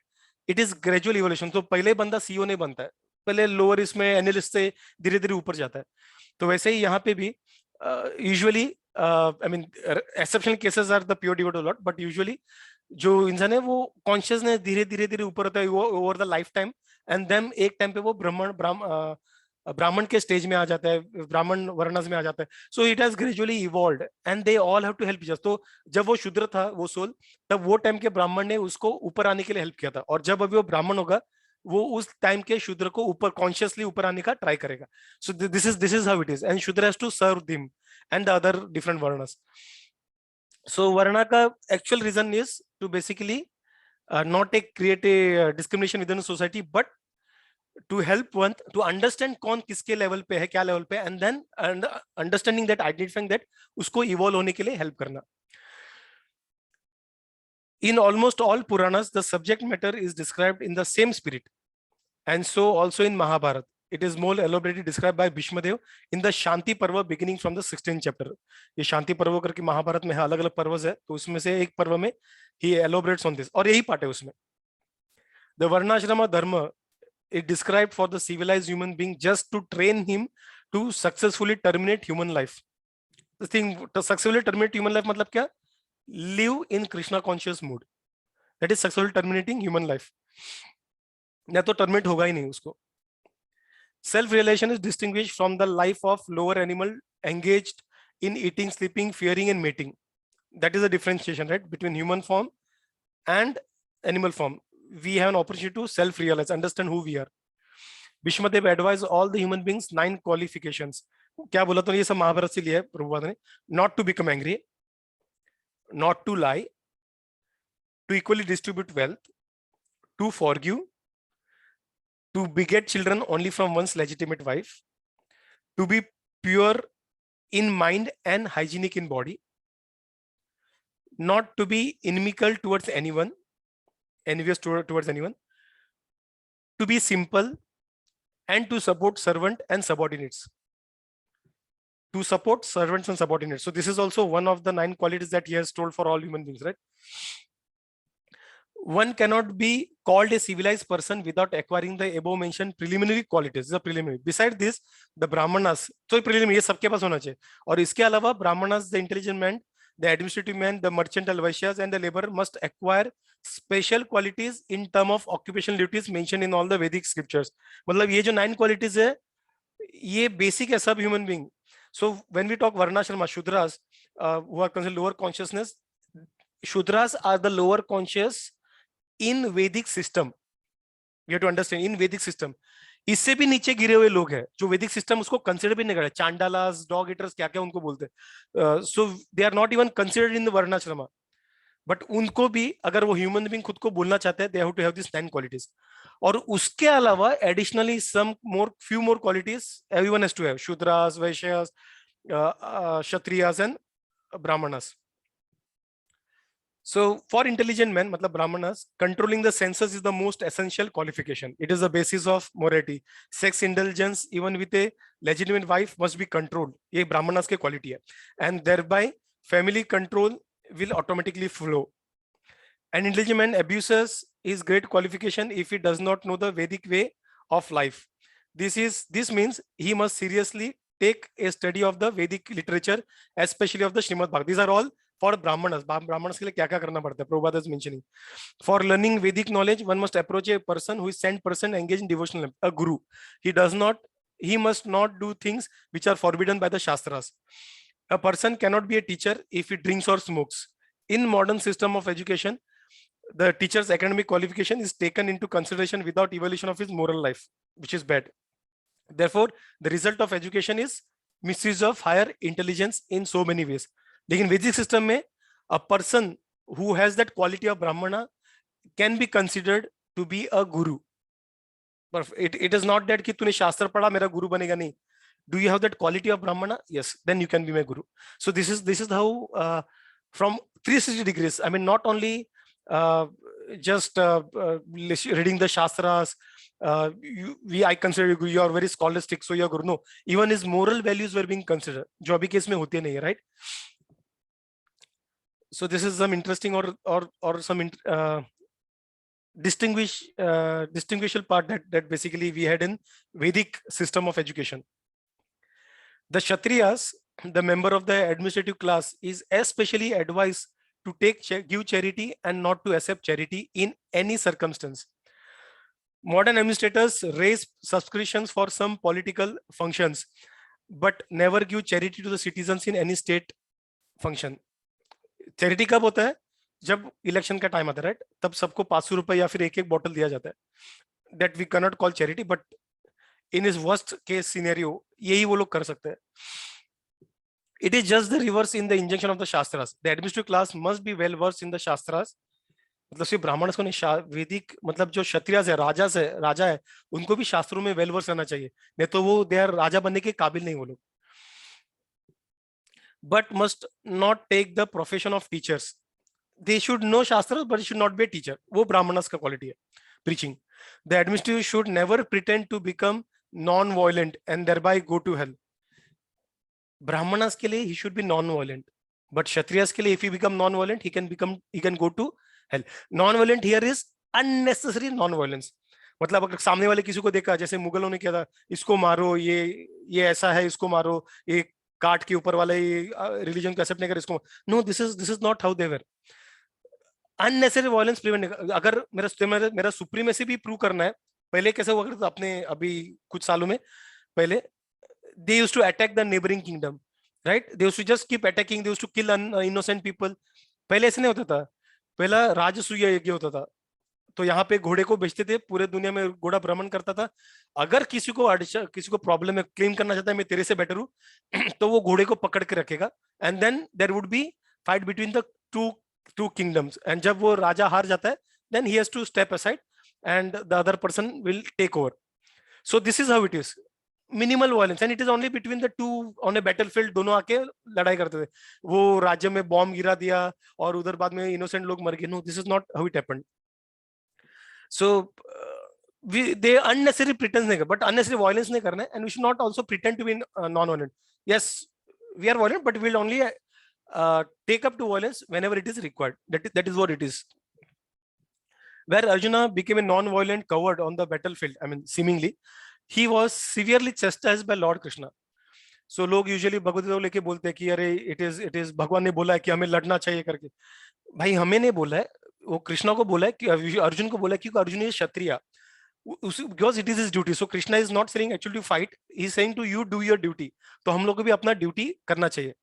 It is gradual evolution. So पहले बंदा CEO नहीं बनता है, पहले lower इसमें analyst से धीरे धीरे ऊपर जाता है. तो वैसे ही यहाँ पे भी usually I mean exceptional cases are the pure devotee lot, but usually जो इंसान है वो कॉन्शियसनेस धीरे धीरे ऊपर होता है over the life time, and then एक टाइम पे वो ब्राह्मण के स्टेज में आ जाता है, ब्राह्मण वर्णस में आ जाता है. So it has gradually evolved and they all have to help each other. तो जब वो शूद्र था वो सोल, तब वो टाइम के ब्राह्मण ने उसको ऊपर आने के लिए हेल्प किया था, और जब अभी वो ब्राह्मण होगा वो उस टाइम के शूद्र को ऊपर कॉन्शियसली ऊपर आने का ट्राई करेगा. So this is how it is, and shudra has to serve them and the other different varnas. So varna का actual reason is to basically not create a discrimination within the society, but to help one to understand कौन किसके level पे है, क्या level पे, and then understanding that, identifying that, उसको evolve होने के लिए हेल्प करना. In almost all Puranas, the subject matter is described in the same spirit, and so also in Mahabharata. It is more elaborately described by Bhishma Dev in the Shanti Parva beginning from the 16th chapter. ये शांति पर्व करके महाभारत में है, अलग अलग पर्व है, तो उसमें से एक पर्व में he elaborates on this, और यही पार्ट है उसमें. The Varnashrama Dharma is described for the civilized human being just to train him to successfully terminate human life. The thing to successfully terminate human life मतलब क्या? Live in Krishna conscious mood. That is successfully terminating human life. या तो terminate होगा ही नहीं उसको. Self-realization is distinguished from the life of lower animal engaged in eating, sleeping, fearing, and mating. That is a differentiation, right, between human form and animal form. we have an opportunity to self-realize, understand who we are. Bhishma Dev advised all the human beings 9 qualifications. क्या बोला तो ये सब महाभारत से लिया है प्रभुपाद ने. Not to become angry, not to lie, to equally distribute wealth, to forgive, to beget children only from one's legitimate wife, to be pure in mind and hygienic in body, not to be inimical towards anyone, envious towards anyone, to be simple, and to support servant and subordinates. To support servants and subordinates. So this is also one of the 9 qualities that he has told for all human beings, right? One cannot be called a civilized person without acquiring the above mentioned preliminary qualities. This is a preliminary. Besides this, the Brahmanas, so preliminary ये सबके पास होना चाहिए. और इसके अलावा Brahmanas, the intelligent man, the administrative man, the mercantile vaishyas, and the laborer must acquire special qualities in term of occupational duties mentioned in all the Vedic scriptures. मतलब ये जो 9 qualities है, ये basic है सब human being. So when we talk Varnashrama, Shudras, who are considered lower consciousness, Shudras are the lower conscious in Vedic system. You have to understand, in Vedic system. इससे भी नीचे गिरे हुए लोग हैं जो वैदिक सिस्टम उसको कंसिडर भी नहीं कर रहे. चांडालास, डॉग ईटर्स, क्या क्या उनको बोलते हैं. So they are not even considered in the varnashrama. But उनको भी अगर वो ह्यूमन बीइंग खुद को बोलना चाहते हैं, they have to have this 9 qualities. और उसके अलावा additionally some more few more qualities everyone has to have. Shudras, vaishyas, kshatriyas and brahmanas. So for intelligent men, matlab Brahmanas, controlling the senses is the most essential qualification. It is the basis of morality. Sex indulgence, even with a legitimate wife, must be controlled. ये Brahmanas के quality है. And thereby family control will automatically flow. An intelligent man abuses his great qualification if he does not know the Vedic way of life. This means he must seriously take a study of the Vedic literature, especially of the Srimad Bhagavatam. These are all for Brahmanas. Brahmanas के लिए क्या क्या करना पड़ता है? Prabhupada is mentioning. For learning Vedic knowledge, one must approach a person who is sent person engaged in devotional life, a guru. He must not do things which are forbidden by the Shastras. A person cannot be a teacher if he drinks or smokes. In modern system of education, the teacher's academic qualification is taken into consideration without evaluation of his moral life, which is bad. Therefore, the result of education is misuse of higher intelligence in so many ways. लेकिन वैदिक system में a person who has that quality of Brahmana can be considered to be a guru. But it is not that कि तूने शास्त्र पढ़ा मेरा गुरु बनेगा, नहीं. Do you have that quality of Brahmana? Yes, then you can be my guru. So this is how from 360 degrees. I mean, not only just reading the Shastras. I consider you guru. You are very scholastic, so you are guru. No, even his moral values were being considered. जो अभी case में होते नहीं है, right? So this is some interesting or some distinguishable part that basically we had in Vedic system of education. The Kshatriyas, the member of the administrative class, is especially advised to give charity and not to accept charity in any circumstance. Modern administrators raise subscriptions for some political functions, but never give charity to the citizens in any state function. Charity कब होता है? जब election का time आता है, right? तब सबको 500 रुपए या फिर एक बॉटल दिया जाता है. That we can not call charity, but in is worst case scenario यही वो लोग कर सकते हैं. It is just the reverse in the injunction of the shastras. The administrative class must be well versed in the shastras. मतलब सिर्फ ब्राह्मण को नहीं, वैदिक मतलब जो क्षत्रियास है, राजा है, उनको भी शास्त्रों में वेल वर्स रहना चाहिए, नहीं तो वो दे आर राजा बनने के काबिल नहीं वो लोग. But must not take the profession of teachers. They should know Shastras, but should not be a teacher. वो Brahmanas का quality है. Preaching. The administrator should never pretend to become non-violent and thereby go to hell. Brahmanas के लिए he should be non-violent, but Kshatriyas के लिए if he become non-violent, he can go to hell. Non-violent here is unnecessary non-violence. मतलब अगर सामने वाले किसी को देखा, जैसे मुगलों ने किया था, इसको मारो, ये ऐसा है, इसको मारो, ये काट के ऊपर वाले रिलीजन को एक्सेप्ट नहीं कर, इसको. No, this is not how they were. Unnecessary violence prevent. अगर मेरा सुप्रीमेसी भी प्रूव करना है, पहले कैसे हुआ करता अपने अभी कुछ सालों में पहले, they used to attack the neighbouring kingdom, right? They used to just keep attacking, they used to kill innocent people. पहले ऐसे नहीं होता था. पहला राजसूय यज्ञ होता था, तो यहाँ पे घोड़े को बेचते थे, पूरे दुनिया में घोड़ा भ्रमण करता था। अगर किसी को प्रॉब्लम है, क्लेम करना चाहता है मैं तेरे से बेटर हूँ, तो वो घोड़े को पकड़ के रखेगा, and then there would be fight between the two two kingdoms, and जब वो राजा हार जाता है, then he has to step aside and the other person will take over. So this is how it is. Minimal violence, and it is only between the two on a battlefield. दोनों आके लड़ाई करते थे, वो राज्य में bomb गिरा दिया और उधर बाद में इनोसेंट लोग मर गए. No, this is not how it happened. So they unnecessary pretense नहीं कर, but unnecessary violence नहीं करना है, and we should not also pretend to be non-violent. Yes, we are violent, but we'll only take up to violence whenever it is required. That is what it is. Where Arjuna became a non-violent coward on the battlefield, I mean seemingly, he was severely chastised by Lord Krishna. So लोग usually Bhagavad Gita लेके बोलते हैं कि अरे it is भगवान ने बोला है कि हमें लड़ना चाहिए करके. भाई हमें नहीं बोला है, वो कृष्णा को बोला है, कि अर्जुन को बोला है, क्योंकि Arjun is kshatriya, because it is his duty. So Krishna is not saying actually to fight, he is saying to you do your duty. तो हम लोग को भी अपना ड्यूटी करना चाहिए.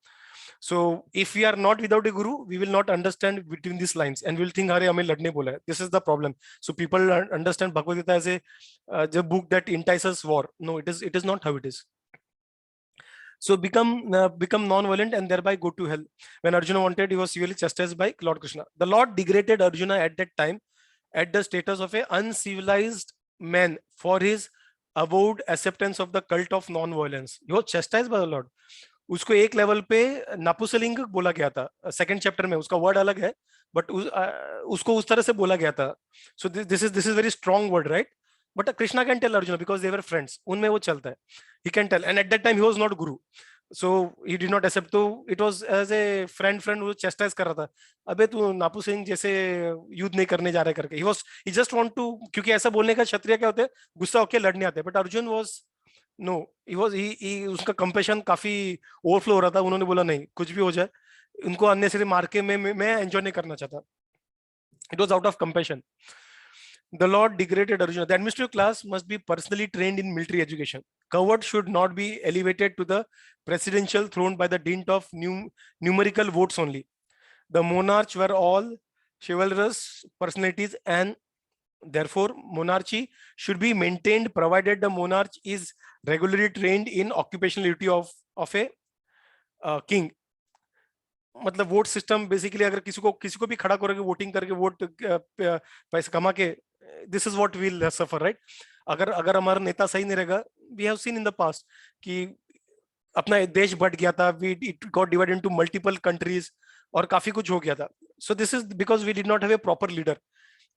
So if we are not without a guru, we will not understand between this lines and will think अरे हमें लड़ने बोला है. This is the problem. So people understand Bhagavad Gita as a book that entices war. No, it is not how it is. So become non-violent and thereby go to hell. When Arjuna wanted, he was severely chastised by Lord Krishna. The Lord degraded Arjuna at that time at the status of a uncivilized man for his avowed acceptance of the cult of non-violence. He was chastised by the Lord. उसको एक level पे नापुसलिंग बोला गया था. Second chapter में उसका word अलग है, बट उसको उस तरह से बोला गया था. So this is very strong word, right? But Krishna can tell Arjuna because they were friends. उनमें वो चलता है. He can tell, and at that time he was not guru, so he did not accept. तो it was as a friend वो chastise कर रहा था. अबे तू नापू सिंह जैसे युद्ध नहीं करने जा रहे करके. He just want to, क्योंकि ऐसा बोलने का क्षत्रिय क्या होते हैं, गुस्सा होके लड़ने आते हैं. But Arjun was no, he उसका कंपेशन काफी ओवरफ्लो हो रहा था. उन्होंने बोला नहीं, कुछ भी हो जाए, उनको अननेसेसरी मार के मैं एंजॉय नहीं करना चाहता. It was out of compassion. The Lord degraded Arjuna. The administrative class must be personally trained in military education. Cowards should not be elevated to the presidential throne by the dint of numerical votes only. The monarchs were all chivalrous personalities, and therefore monarchy should be maintained provided the monarch is regularly trained in occupational duty of a king. मतलब vote system basically अगर किसी को भी खड़ा करोगे voting करके, vote पैसे कमा के, this is what will suffer, right? अगर हमारा नेता सही नहीं रहेगा, we have seen in the past कि अपना देश बढ़ गया था, it got divided into multiple countries और काफी कुछ हो गया था. So this is because we did not have a proper leader.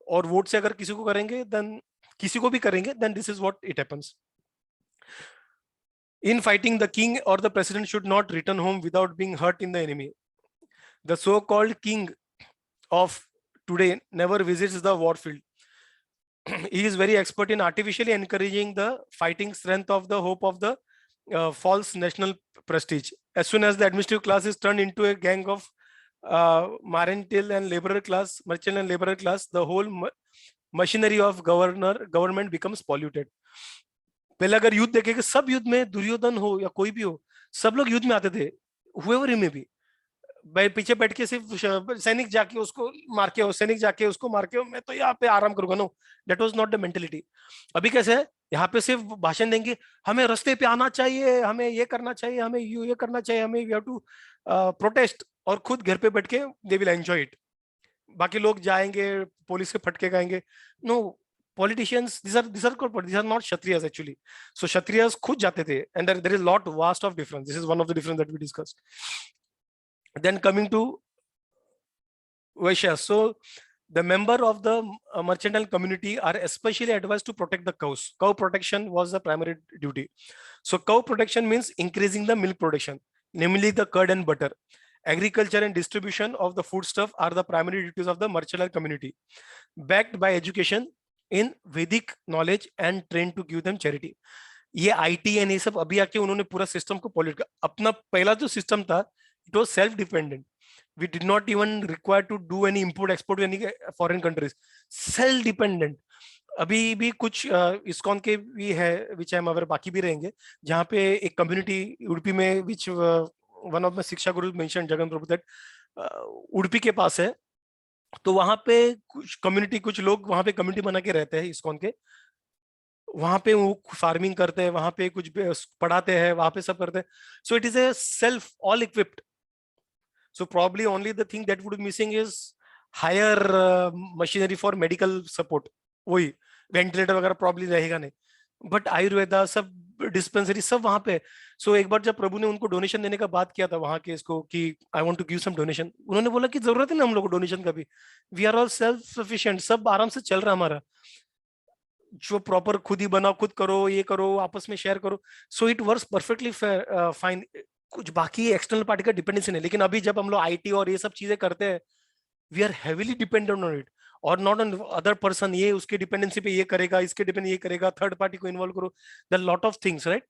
और वोट से अगर किसी को करेंगे, देन किसी को भी करेंगे, then this is what it happens. In fighting, the king or the president should not return home without being hurt in the enemy. The so-called king of today never visits the war field. He is very expert in artificially encouraging the fighting strength of the hope of the false national prestige. As soon as the administrative class is turned into a gang of mercantile and laborer class, merchant and laborer class, the whole machinery of government becomes polluted. पहले अगर युद्ध देखेंगे, सब युद्ध में दुर्योधन हो या कोई भी हो, सब लोग युद्ध में आते थे, whoever he may be. पीछे बैठ के सिर्फ सैनिक जाके उसको मार के, सैनिक जाके उसको मार के मैं तो यहाँ पे आराम करूंगा. No, that was not the mentality. अभी कैसे है, यहाँ पे सिर्फ भाषण देंगे, हमें रास्ते पे आना चाहिए, हमें ये करना चाहिए, हमें ये करना चाहिए, हमें वी हैव टू प्रोटेस्ट, और खुद घर पे बैठ के दे विल एंजॉय इट. बाकी लोग जाएंगे, पुलिस के फटके खाएंगे. No, politicians, these are not kshatriyas actually. So kshatriyas खुद जाते थे, and there is lot vast of difference. This is one of the difference that we discussed. Then coming to Vaishyas. So the member of the mercantile community are especially advised to protect the cows. Cow protection was the primary duty. So cow protection means increasing the milk production, namely the curd and butter. Agriculture and distribution of the foodstuff are the primary duties of the mercantile community, backed by education in Vedic knowledge and trained to give them charity. ये IT and ये सब अभी आके उन्होंने पूरा system को pollute कर. अपना पहला जो सिस्टम था, it was self dependent. We did not even require to do any import export any foreign countries. Self dependent. अभी भी कुछ इस्कॉन के भी है, विच आई एम अवेयर, बाकी भी रहेंगे, जहाँ पे एक कम्युनिटी उडुपी में, विच वन ऑफ माय शिक्षा गुरु mention, Jagan Prabhu, that Udupi के पास है तो वहां पे कुछ कम्युनिटी, कुछ लोग वहां पे कम्युनिटी बना के रहते हैं इस्कॉन के, वहां पे वो फार्मिंग करते हैं, वहां पे कुछ पढ़ाते हैं, वहां पे सब करते हैं. So it is a self all equipped. So probably only the thing that would be missing is higher machinery for medical support. वही वेंटिलेटर वगैरह प्रॉब्लम रहेगा नहीं, बट आयुर्वेदा सब डिस्पेंसरी सब वहां पे. सो एक बार जब प्रभु ने उनको डोनेशन देने का बात किया था वहां के इसको कि I want to give some donation, उन्होंने बोला कि जरूरत है ना हम लोग को डोनेशन का भी, we are all self sufficient, सब आराम से चल रहा है हमारा, जो प्रॉपर खुद ही बनाओ, खुद करो, ये करो, आपस में शेयर करो. So it works perfectly fine. कुछ बाकी एक्सटर्नल पार्टी का डिपेंडेंसी नहीं. लेकिन अभी जब हम लोग आईटी और ये सब चीजें करते हैं, we are heavily dependent on it, और नॉट ऑन अदर पर्सन. ये उसके डिपेंडेंसी पे ये करेगा, इसके डिपेंड ये करेगा, थर्ड पार्टी को इन्वॉल्व करो, the lot of things, right.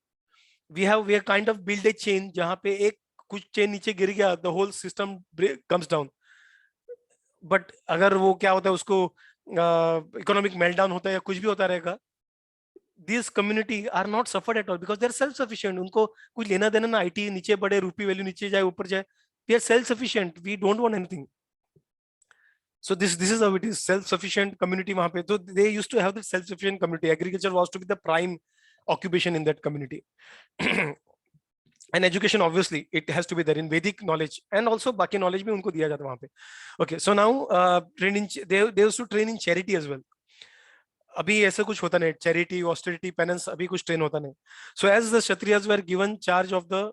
We have kind of build a chain, जहां पे एक कुछ चेन नीचे गिर गया, the whole system comes down. But अगर वो क्या होता है, उसको इकोनॉमिक मेल्टडाउन होता है या कुछ भी होता रहेगा, this community are not suffered at all because they are self sufficient. उनको कुछ लेना देना ना आईटी नीचे बढ़े, रूपी वैल्यू नीचे जाए, ऊपर जाए, they are self sufficient. We don't want anything. So this is how it is, self-sufficient community वहाँ पे. So they used to have the self-sufficient community. Agriculture was to be the prime occupation in that community. And education, obviously, it has to be there in Vedic knowledge, and also बाकी knowledge भी उनको दिया जाता है वहाँ पे. Okay, so now they used to train in charity as well. अभी ऐसा कुछ होता नहीं, charity, austerity, penance, अभी कुछ train होता नहीं. So as the Kshatriyas were given charge of the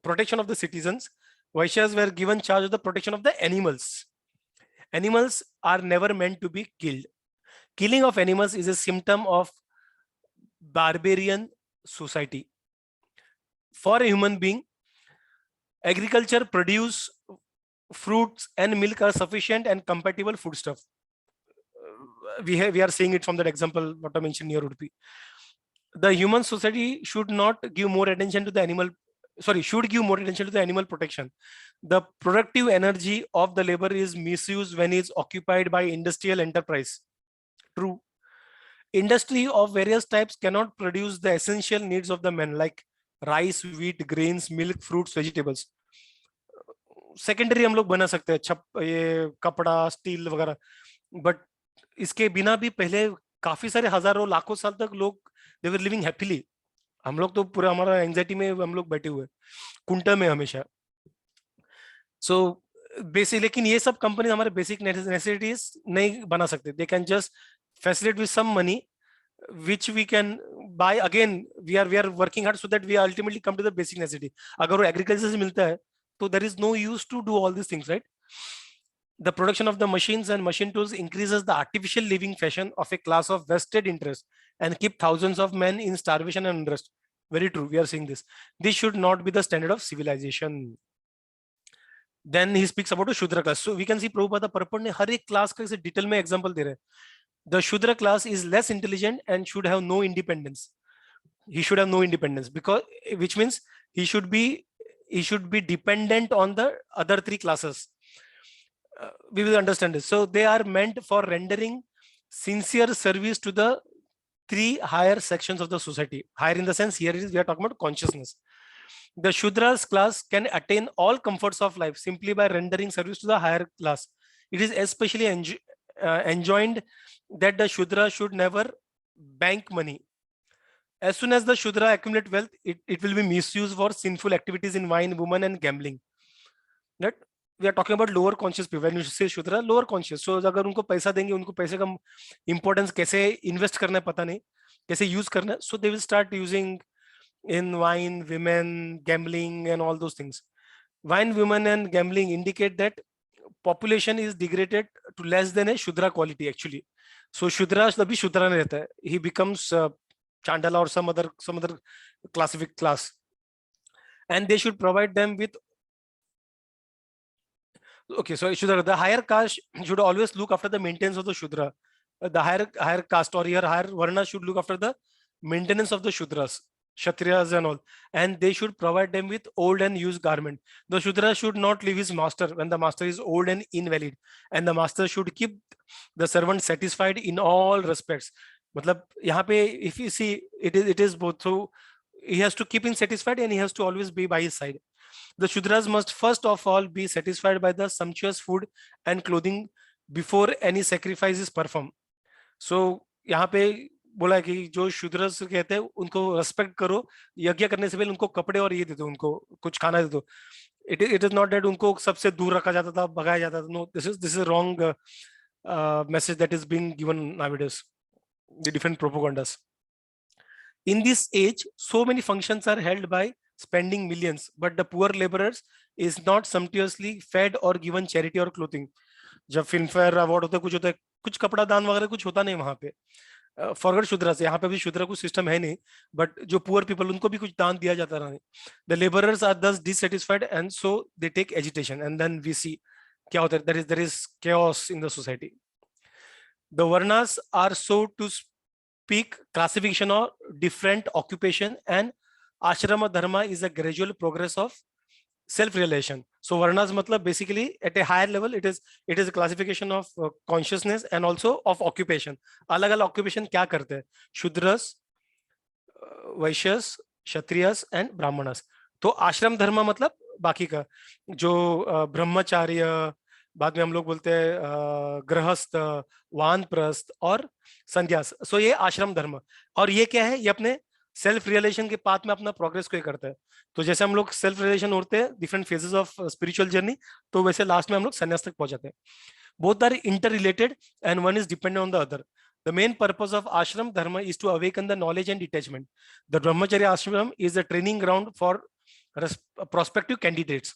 protection of the citizens, Vaishyas were given charge of the protection of the animals. Animals are never meant to be killed. Killing of animals is a symptom of barbarian society. For a human being, agriculture produce fruits and milk are sufficient and compatible foodstuff. We are seeing it from that example what I mentioned here would be. The human society should not give more attention to the animal, should give more attention to the animal protection. The productive energy of the labor is misused when it's occupied by industrial enterprise. True. Industry of various types cannot produce the essential needs of the men like rice, wheat, grains, milk, fruits, vegetables. Secondary हम लोग बना सकते हैं, ये कपड़ा, steel वगैरह, but इसके बिना भी पहले काफी सारे हजारों लाखों साल तक लोग दे वर लिविंग हैप्पीली. हम लोग तो पूरा हमारा एंजाइटी में हम लोग बैठे हुए कुंटा में हमेशा. सो बेसिक, लेकिन ये सब कंपनी हमारे बेसिक नेसेसिटीज नहीं बना सकते. They can just facilitate with some money which we can buy. Again, we are working hard so that we ultimately come to the basic necessity. अगर वो एग्रीकल्चर से मिलता है तो there is no use to do all these things, right? The production of the machines and machine tools increases the artificial living fashion of a class of vested interest and keep thousands of men in starvation and unrest. Very true, we are seeing this. This should not be the standard of civilization. Then he speaks about a Shudra class. So we can see Prabhupada purport ने हर एक class का इसे detail में example दे रहे हैं. The Shudra class is less intelligent and should have no independence. He should have no independence, because which means he should be dependent on the other three classes. We will understand this. So they are meant for rendering sincere service to the three higher sections of the society. Higher in the sense here we are talking about consciousness. The Shudras class can attain all comforts of life simply by rendering service to the higher class. It is especially enjoined that the Shudra should never bank money. As soon as the Shudra accumulate wealth, it will be misused for sinful activities in wine, woman, and gambling. Right? We are talking about lower conscious people. When you say Shudra, lower conscious. So अगर उनको पैसा देंगे, उनको पैसे का importance कैसे invest करना है पता नहीं, कैसे use करना है, so they will start using in wine, women, gambling, and all those things. Wine, women, and gambling indicate that population is degraded to less than a Shudra quality actually. So Shudra तभी Shudra नहीं रहता है. He becomes Chandala or some other classific class, and they should provide them with. Okay, so Shudra, the higher caste should always look after the maintenance of the Shudra. The higher caste or higher Varna should look after the maintenance of the Shudras, Kshatriyas and all, and they should provide them with old and used garment. The Shudra should not leave his master when the master is old and invalid, and the master should keep the servant satisfied in all respects. मतलब यहाँ पे if you see it is both. So he has to keep him satisfied and he has to always be by his side. The Shudras must first of all be satisfied by the sumptuous food and clothing before any sacrifice is performed. So यहाँ पे बोला है कि जो शूद्र कहते हैं उनको रेस्पेक्ट करो, यज्ञ करने से पहले उनको कपड़े और ये दे दो, उनको कुछ खाना दे दो. इट इज नॉट दैट उनको सबसे दूर रखा जाता था, भगाया जाता था. No, this is wrong message that is being given nowadays, the different propagandas. In this age, so many functions are held by spending millions, but the poor laborers is not sumptuously fed or given charity or clothing. जब film fair award होता है, कुछ होता है, कुछ कपड़ा दान वगैरह कुछ होता नहीं वहां पे. फॉरगेट शूद्रा से, यहाँ पे भी शूद्रा को सिस्टम है नहीं, बट जो पुअर पीपल उनको भी कुछ दान दिया जाता नहीं. The labourers are thus dissatisfied and so they take agitation and then we see क्या होता है. There is chaos in the society. The varnas are so to speak classification of different occupation, and ashrama dharma is a gradual progress of self realization. So varnas matlab basically at a higher level it is a classification of consciousness and also of occupation. अलग अलग occupation क्या करते हैं? Shudras, Vaishyas, Kshatriyas and Brahmanas. तो आश्रम धर्म मतलब बाकी का जो ब्रह्मचार्य, बाद में हम लोग बोलते हैं गृहस्थ, वानप्रस्थ और संन्यास. सो ये आश्रम धर्म. और ये क्या है? ये अपने सेल्फ रियलाइजेशन के पाथ में अपना प्रोग्रेस को करता है. तो जैसे हम लोग सेल्फ रियलाइजेशन होते हैं different phases of spiritual journey, तो वैसे लास्ट में हम लोग संन्यास तक पहुंच जाते हैं. Both are interrelated and one is dependent on the other. The main purpose of ashram dharma is to awaken the knowledge and detachment. The brahmacharya ashram is the training ground for prospective candidates.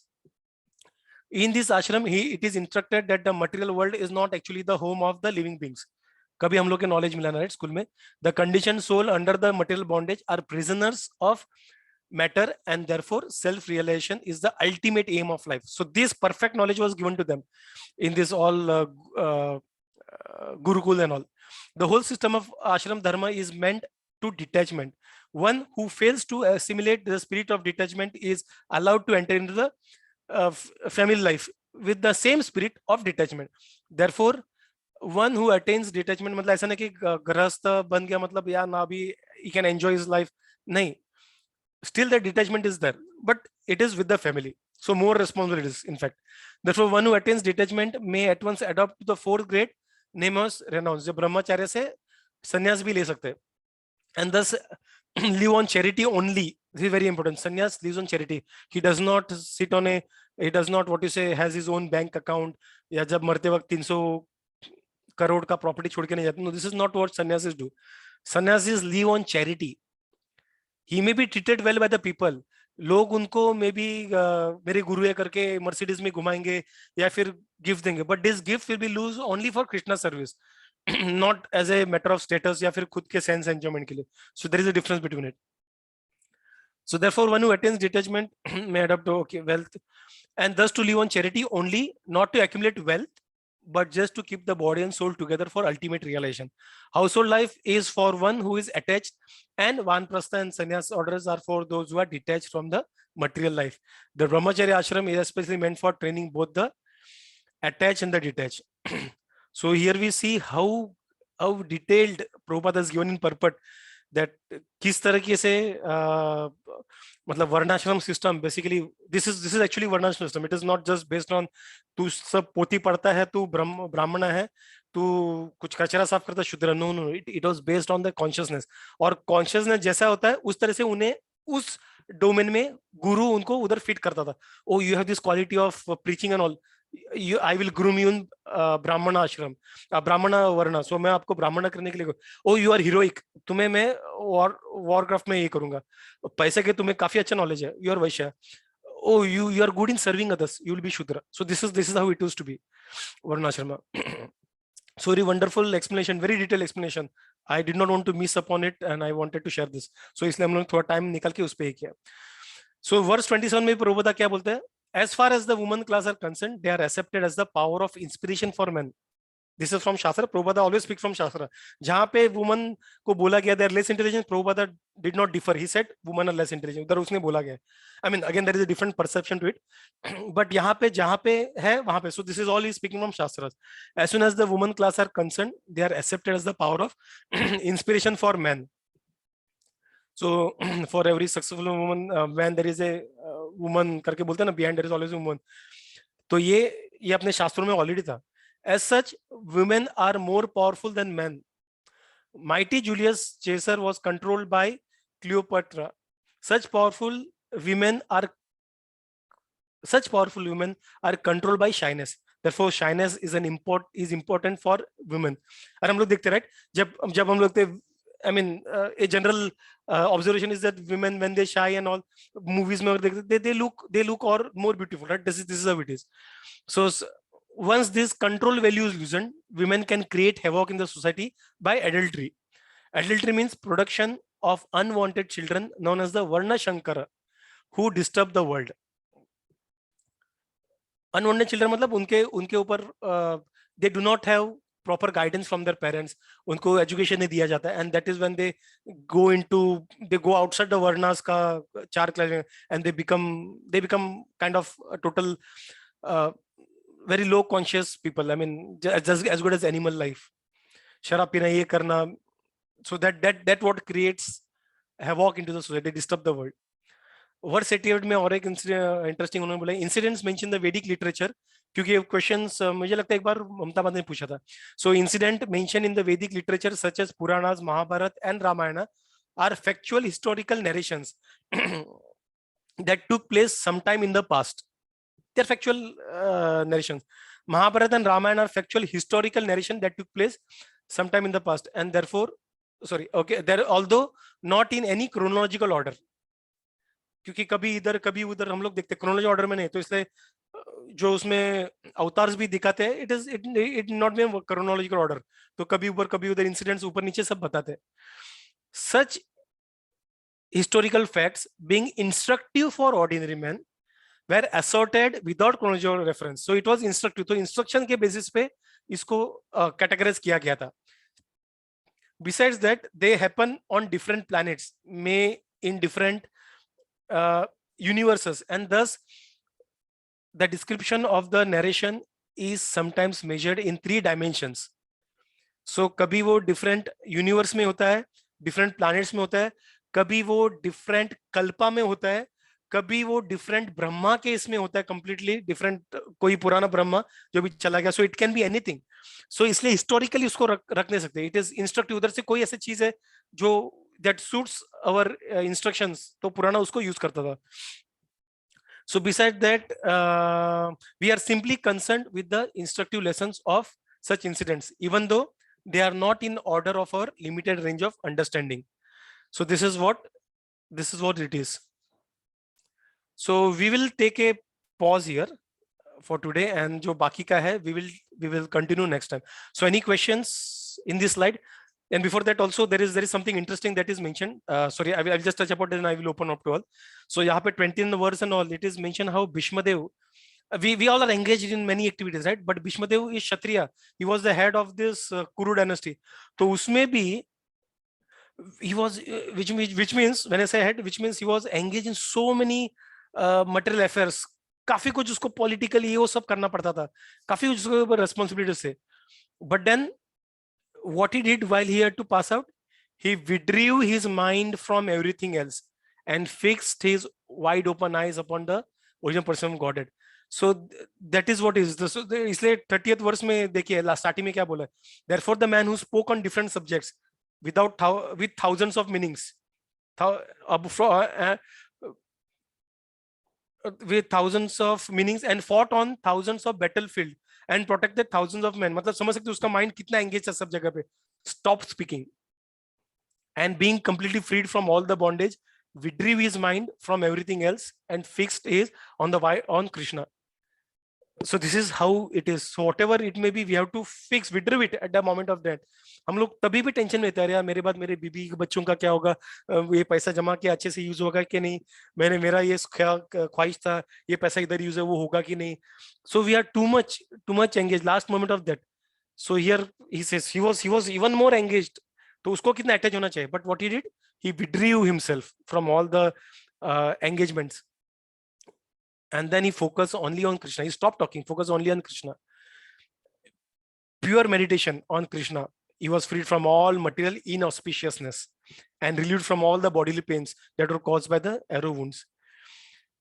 In this ashram, it is instructed that the material world is not actually the home of the living beings. कभी हम लोग के knowledge मिला ना right school में. The conditioned soul under the material bondage are prisoners of matter, and therefore self-realization is the ultimate aim of life. So this perfect knowledge was given to them in this all Gurukul and all. The whole system of ashram dharma is meant to detachment. One who fails to assimilate the spirit of detachment is allowed to enter into the family life with the same spirit of detachment. Therefore, one who attains detachment, मतलब ऐसा नहीं कि गृहस्थ बन गया मतलब या ना भी he can enjoy his life. नहीं, still the detachment is there, but it is with the family. So more responsibilities, in fact. Therefore, one who attains detachment may at once adopt the fourth grade, नेमस रेनाउंस. जो ब्रह्मचार्य से संन्यास भी ले सकते हैं. And thus live on charity only. This is very important. Sannyas lives on charity. He does not sit on a, he does not what you say has his own bank account. या जब मरते वक्त 300 करोड़ का property छोड़ के नहीं जाते. No, this is not what sannyasis do. Sannyasis live on charity. He may be treated well by the people. लोग उनको मे बी मेरे गुरु है करके मर्सिडीज में घुमाएंगे या फिर गिफ्ट देंगे, but this gift will be used only for Krishna service, not as a matter of status या फिर खुद के सेंस एंजॉयमेंट के लिए. So there is a difference between it. So therefore, one who attains detachment may adopt wealth, and thus to live on charity only, not to accumulate wealth, but just to keep the body and soul together for ultimate realization. Household life is for one who is attached, and Vanprastha and Sannyas orders are for those who are detached from the material life. The Brahmacharya ashram is especially meant for training both the attached and the detached. So here we see how detailed Prabhupada has given in purport that किस तरीके से मतलब varnashrama system basically this is actually varnashrama system. It is not just based on तू सब पोथी पढ़ता है, तू ब्राह्मण है, तू कुछ कचरा साफ करता है Shudra. No no, it was based on the consciousness. और कॉन्शियसनेस जैसा होता है उस तरह से उन्हें उस डोमेन में गुरु उनको उधर फिट करता था. Oh you have this quality of preaching and all, I will groom you in ब्राह्मण आश्रम, ब्राह्मण वर्ण. सो मैं आपको ब्राह्मण करने के लिए, ओ यू आर हीरोइक, तुम्हें मैं वॉरक्राफ्ट में ये करूंगा. पैसे के तुम्हें काफी अच्छा नॉलेज है, you are vaishya. Oh you are good in serving others, you will be shudra. So this is how it used to be varnashrama. So very wonderful explanation, very detailed explanation. I did not want to miss upon it and I wanted to share this. So इसलिए हम लोग थोड़ा time निकाल के उस पे ही किया. So verse 27 में प्रभुपाद क्या बोलते हैं? As far as the women class are concerned, they are accepted as the power of inspiration for men. This is from Shastra. Prabhupada always speaks from Shastra. जहाँ पे women को बोला गया they are less intelligent, Prabhupada did not differ. He said women are less intelligent. उधर उसने बोला गया. I mean again there is a different perception to it. But यहाँ पे जहाँ पे है वहाँ पे. So this is all he is speaking from Shastras. As soon as the women class are concerned, they are accepted as the power of inspiration for men. So for every successful woman, when there is a woman करके बोलते हैं ना, behind there is always a woman. तो ये अपने शास्त्रों में already था. As such, women are more powerful than men. Mighty Julius Caesar was controlled by Cleopatra. Such powerful women are controlled by shyness. Therefore, shyness is important for women. और हम लोग देखते right जब हम लोग I mean, a general observation is that women, when they shy and all, movies में they look or more beautiful, right? This is how it is. So once this control value is loosened, women can create havoc in the society by adultery. Adultery means production of unwanted children known as the Varna Shankara, who disturb the world. Unwanted children मतलब उनके ऊपर they do not have proper guidance from their parents, उनको education नहीं दिया जाता है, and that is when they go outside the varnas का चार class, and they become kind of a total very low conscious people. I mean, just as good as animal life. शराब पीना, ये करना, so that what creates havoc into the society, disturb the world. Verse 88 में और एक interesting उन्होंने बोला, incidents mention the Vedic literature, क्योंकि क्वेश्चंस मुझे लगता है एक बार ममता बंद ने पूछा था. So incident mention in the Vedic literature such as Puranas, Mahabharata and Ramayana are factual historical narrations that took place sometime in the past. They are factual narrations. Mahabharata and Ramayana are factual historical narration that took place sometime in the past, and therefore, they're although not in any chronological order. क्योंकि कभी इधर कभी उधर हम लोग देखते chronology order में नहीं, तो इसलिए जो उसमें अवतार्स भी दिखाते हैं, it not be chronological order, तो कभी ऊपर कभी उधर इंसिडेंट्स ऊपर नीचे सब बताते हैं. सच historical facts being instructive for ordinary men were asserted without chronological reference. So it was instructive. तो instruction के basis पे इसको categorize किया गया था. Besides that, they happen on different planets, may in different universes, and thus the description of the narration is sometimes measured in 3 dimensions. So कभी वो different universe में होता है, different planets में होता है, कभी वो different कल्पा में होता है, कभी वो different ब्रह्मा के इसमें होता है, completely different, कोई पुराना ब्रह्मा जो भी चला गया. So it can be anything. So इसलिए historically उसको रख नहीं सकते. It is instructive. उधर से कोई ऐसी चीज है जो that suits our instructions, तो पुराना उसको use करता था. So besides that, we are simply concerned with the instructive lessons of such incidents, even though they are not in order of our limited range of understanding. So this is what it is. So we will take a pause here for today, and jo baki ka hai, we will continue next time. So any questions in this slide? And before that also there is something interesting that is mentioned. Sorry, I will just touch about it and I will open up to all. So yahan pe 20 in the verse and all, it is mentioned how Bhishma Dev, we all are engaged in many activities, right? But Bhishma Dev is Kshatriya. He was the head of this Kuru dynasty. So usme bhi he was, which means when I say head, which means he was engaged in so many material affairs. काफी कुछ उसको politically वो सब करना पड़ता था, काफी कुछ उसको responsibility से. But then what he did while he had to pass out, he withdrew his mind from everything else and fixed his wide open eyes upon the original person of Godhead. So that is what is. So इसलिए 30th verse में देखिए starting में क्या बोला है. Therefore the man who spoke on different subjects with thousands of meanings, with thousands of meanings, and fought on thousands of battlefield and protected thousands of men. मतलब समझ सकते उसका mind कितना engaged है सब जगह पे. Stop speaking and being completely freed from all the bondage, withdrew his mind from everything else and fixed his on Krishna. So this is how it is. So whatever it may be, we have to withdraw it at the moment of death. हम लोग तभी भी tension में थे, यार मेरे बाद मेरे बीबी बच्चों का क्या होगा, ये पैसा जमा किया अच्छे से यूज होगा कि नहीं, मेरा ये ख्वाहिश था, ये पैसा इधर यूज है, वो होगा कि नहीं. So we are too much engaged last moment of that. So here he says he was even more engaged. तो उसको कितना अटैच होना चाहिए. But what he did, he withdrew himself from all the engagements. And then he focused only on Krishna. He stopped talking, focused only on Krishna. Pure meditation on Krishna. He was freed from all material inauspiciousness and relieved from all the bodily pains that were caused by the arrow wounds.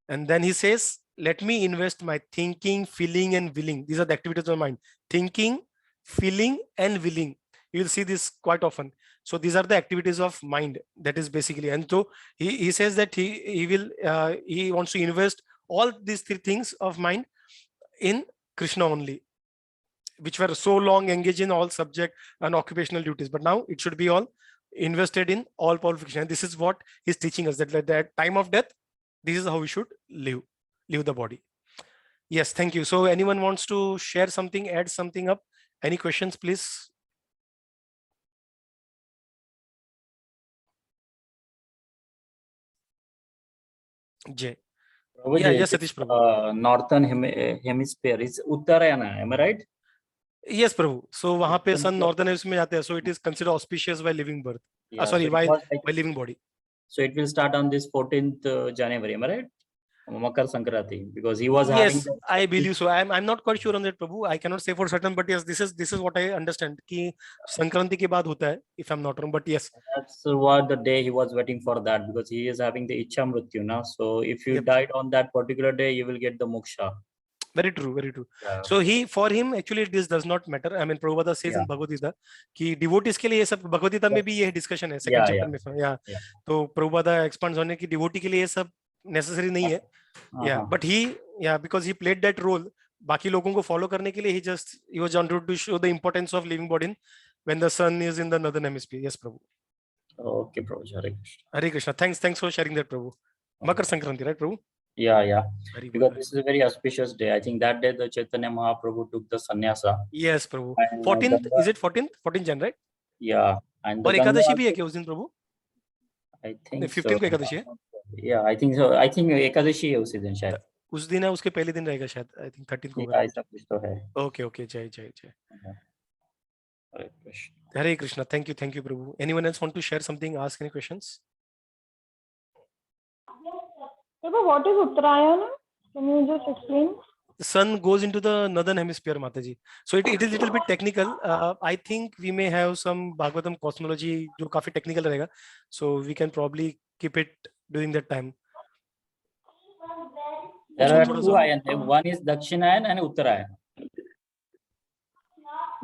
And then he says, let me invest my thinking, feeling, and willing. These are the activities of mind. Thinking, feeling, and willing. You will see this quite often. So these are the activities of mind. That is basically, and so he says that he wants to invest all these three things of mind in Krishna only, which were so long engaged in all subject and occupational duties, but now it should be all invested in all powerful Krishna. And this is what he's teaching us, that at the time of death, this is how we should leave the body. Yes, thank you. So anyone wants to share something, add something up? Any questions, please? Jay. Prabhuji, Yeah, yes, it Satish is, Prabhu. northern hemisphere is Uttarayana, am I right? Yes, Prabhu. So वहाँ पे तो sun मतलब- northern hemisphere में जाते हैं. So it is considered auspicious while living birth. Yeah, Sorry, so it while was like- living body. So it will start on this 14th January, am I right? Makar Sankranti, because he was having. Yes, I believe so. I'm not quite sure on that, Prabhu. I cannot say for certain, but yes, this is what I understand. कि संक्रांति के बाद होता है, if I'm not wrong. But yes, That's what the day he was waiting for that, because he is having the Ichha Mrityu now. So if you Yep. died on that particular day, you will get the moksha. very true, very true. Yeah. So for him, actually, this does not matter. I mean, Prabhupada says in Yeah. Bhagavad Gita कि devotees के लिए ये सब Bhagavad Gita में भी ये discussion है second Yeah, chapter में. Yeah. Yeah. तो Prabhupada expands on it कि devotee के लिए ये सब necessary नहीं है. Yeah, Uh-huh. but because he played that role, बाकी लोगों को follow करने के लिए he was on route to show the importance of living body when the sun is in the northern hemisphere. Yes, Prabhu. Okay, Prabhu. Hare Krishna. Hare Krishna. Thanks for sharing that, Prabhu. Makar Sankranti, right, Prabhu? Yeah. Very Because good. this is a very auspicious day. I think that day the Chaitanya Mahaprabhu took the sannyasa. Yes, Prabhu. And, 14th, Ganga- is it 14th? 14th Jan, right? Yeah. And the और Ganga Ekadashi भी है also- क्या उस दिन, प्रभु? I think 15 को so. Ekadashi है? Yeah, I think so. I think Ekadashi है उसी दिन शायद. उस दिन है, उसके पहले दिन रहेगा शायद. I think 13th को Yeah, होगा. ऐसा कुछ तो है. Okay. जय. Hare Krishna. Hare Krishna. Thank you, Prabhu. Anyone else want to share something? Ask any questions? Prabhu, what is Uttarayana? Can you just explain? The sun goes into the northern hemisphere, Mataji. So it is little bit technical. I think we may have some Bhagavatam cosmology जो काफी technical रहेगा. So we can probably keep it during that time. There उसको are थोड़ा two सा- ayan. One is Dakshinayan and Uttarayan.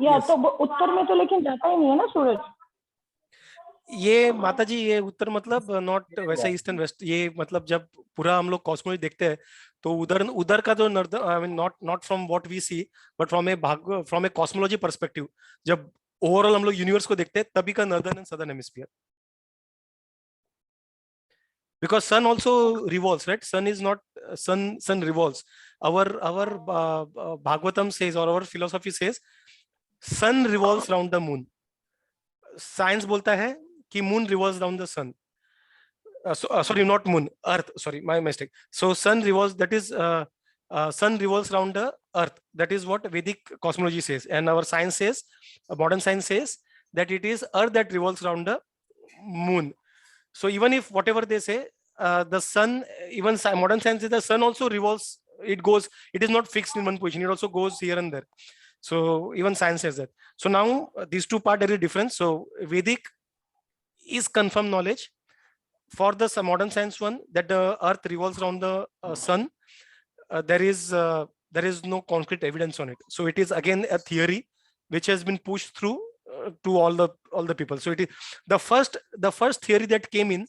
या Yes. तो वो उत्तर में तो लेकिन जाता ही नहीं है ना सूरज. ये माताजी, ये उत्तर मतलब नॉट वैसा ईस्ट एंड वेस्ट. ये मतलब जब पूरा हम लोग कॉस्मोलॉजी देखते हैं तो उधर का जो I mean not from what we see but from a cosmology perspective, जब ओवरऑल हम लोग यूनिवर्स को देखते हैं तभी का northern and southern hemisphere. Because sun also revolves, right? Sun is not sun revolves. Our Bhagavatam says, or our philosophy says, sun revolves around the moon. Science बोलता है कि moon revolves around the sun. Sorry, not moon, earth. Sorry, my mistake. So sun revolves. That is sun revolves around the earth. That is what Vedic cosmology says, and our science says, modern science says that it is earth that revolves around the moon. So even if whatever they say, the sun, even modern science says the sun also revolves. It is not fixed in one position. It also goes here and there. So even science says that. So now these two parts are very different. So Vedic is confirmed knowledge. For the modern science one, that the earth revolves around the sun, there is no concrete evidence on it. So it is again a theory which has been pushed through to all the people. So it is the first theory that came in.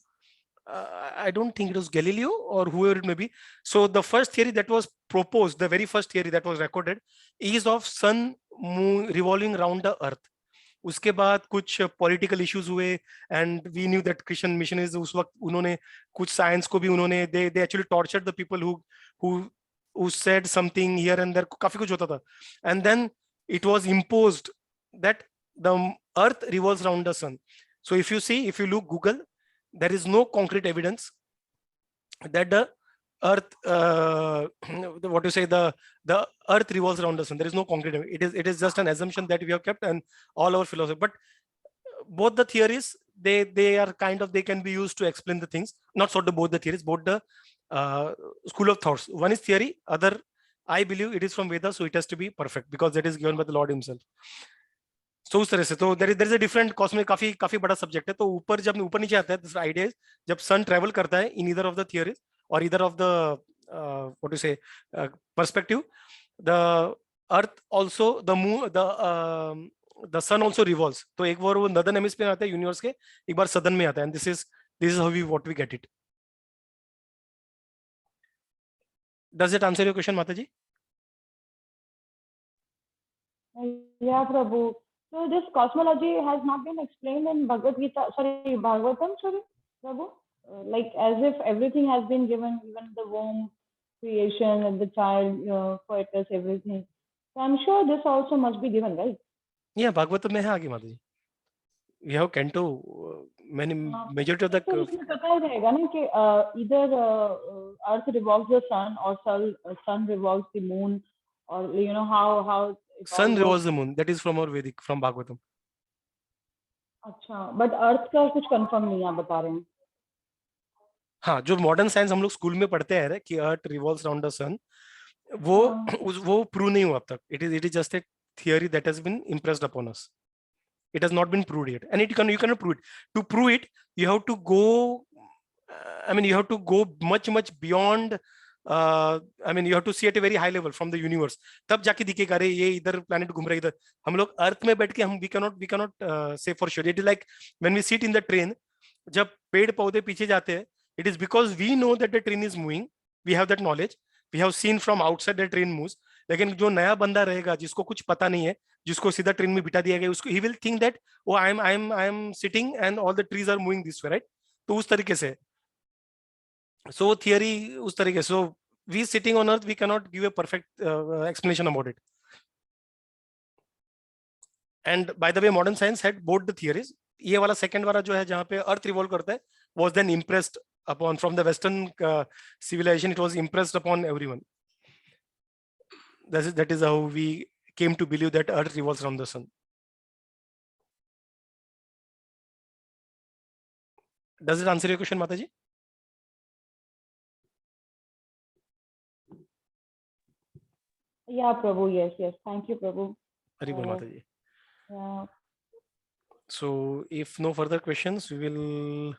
I don't think it was Galileo or whoever it may be. So the first theory that was proposed, the very first theory that was recorded, is of sun moon revolving around the earth. उसके बाद कुछ political issues हुए and we knew that Christian missionaries उस वक्त उन्होंने कुछ science को भी उन्होंने they actually tortured the people who said something here and there, काफी कुछ होता था. And then it was imposed that the earth revolves around the sun. So if you look Google, there is no concrete evidence that the earth the earth revolves around the sun. There is no concrete evidence. It is just an assumption that we have kept, and all our philosophy. But both the theories, they are kind of, they can be used to explain the things. Not sort of both the theories, both the school of thoughts. One is theory, other I believe it is from Vedas, so it has to be perfect because that is given by the Lord himself. So उस तरह से तो there is a different cosmic, काफी बड़ा subject है. तो ऊपर नीचे आता है, this idea is जब सन ट्रेवल करता है in either of the theories or either of the what do you say, perspective, the earth also, the moon, the sun also revolves. तो एक बार वो northern hemisphere आता है यूनिवर्स के, एक बार southern में आता है, and this is how we what we get it. Does it answer your question, Mataji? Yeah, Prabhu. So this cosmology has not been explained in Bhagavad Gita, sorry, Bhagavatam, sorry, Prabhu? Like as if everything has been given, even the womb creation and the child, fetus, everything. So I'm sure this also must be given, right? Yeah, Bhagavatam में है आगे माताजी. We have Canto, many majority of the. तो इसमें पता ही रहेगा ना कि either Earth revolves the sun or sun revolves the moon, or you know how it all Sun works. revolves the moon. That is from our Vedic, from Bhagavatam. अच्छा, but Earth का कुछ confirm नहीं आप बता रहे हैं. हाँ, जो मॉडर्न साइंस हम लोग स्कूल में पढ़ते हैं कि earth revolves around the sun, वो प्रूव नहीं हुआ अब तक. It is just a theory that has been impressed upon us. It has not been proved yet, and you cannot prove it. To prove it, you have to go. You have to go much beyond. You have to see at a very high level from the universe. तब जाके दिखेगा अरे ये इधर planet घूम रहा है इधर. हम लोग अर्थ में बैठ के हम we cannot say for sure. It is like when we sit in the train. जब पेड़ पौधे पीछे जाते हैं, it is because we know that the train is moving. We have that knowledge. We have seen from outside the train moves. लेकिन जो नया बंदा रहेगा जिसको कुछ पता नहीं है, जिसको सीधा ट्रेन में बिठा दिया गया, उसको he will think that oh I am sitting and all the trees are moving this way, right? तो उस तरीके से, so theory उस तरीके से, so we sitting on earth we cannot give a perfect explanation about it. And by the way, modern science had both the theories. ये वाला second वाला जो है जहाँ पे अर्थ रिवॉल्व करता है was then impressed upon from the Western civilization. It was impressed upon everyone. That is how we came to believe that Earth revolves around the sun. Does it answer your question, Mataji? Yeah, Prabhu. Yes. Thank you, Prabhu. Hari bol, Mataji. Yeah. So, if no further questions, we will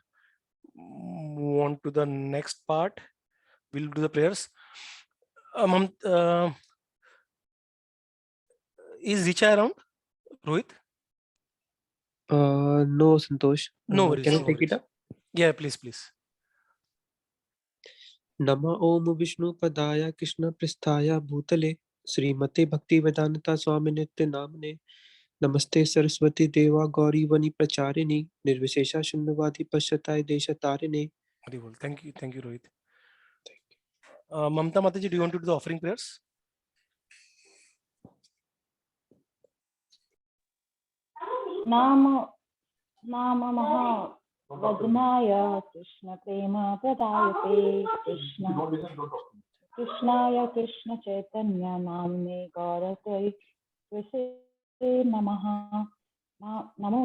move on to the next part. We'll do the prayers. Is Richa around? Rohit? No, Santosh. No worries. Can I take it up? Yeah, please. Nama Om Vishnu Padaya Krishna Prasthaya Bhutale Srimate Bhakti Vedanta Swami Nitya Namane Namaste Saraswati Deva Gauri Vani Pracharini Nirvishesha Shunyavadi Pashatai Desha Tarine. Hari bol. Thank you, Rohit. Thank you. Mamta Mataji, do you want to do the offering prayers? नाम महा वदनाय कृष्ण प्रेम प्रदायते कृष्णाय कृष्ण चैतन्य नामने गौरतये नमः. नमो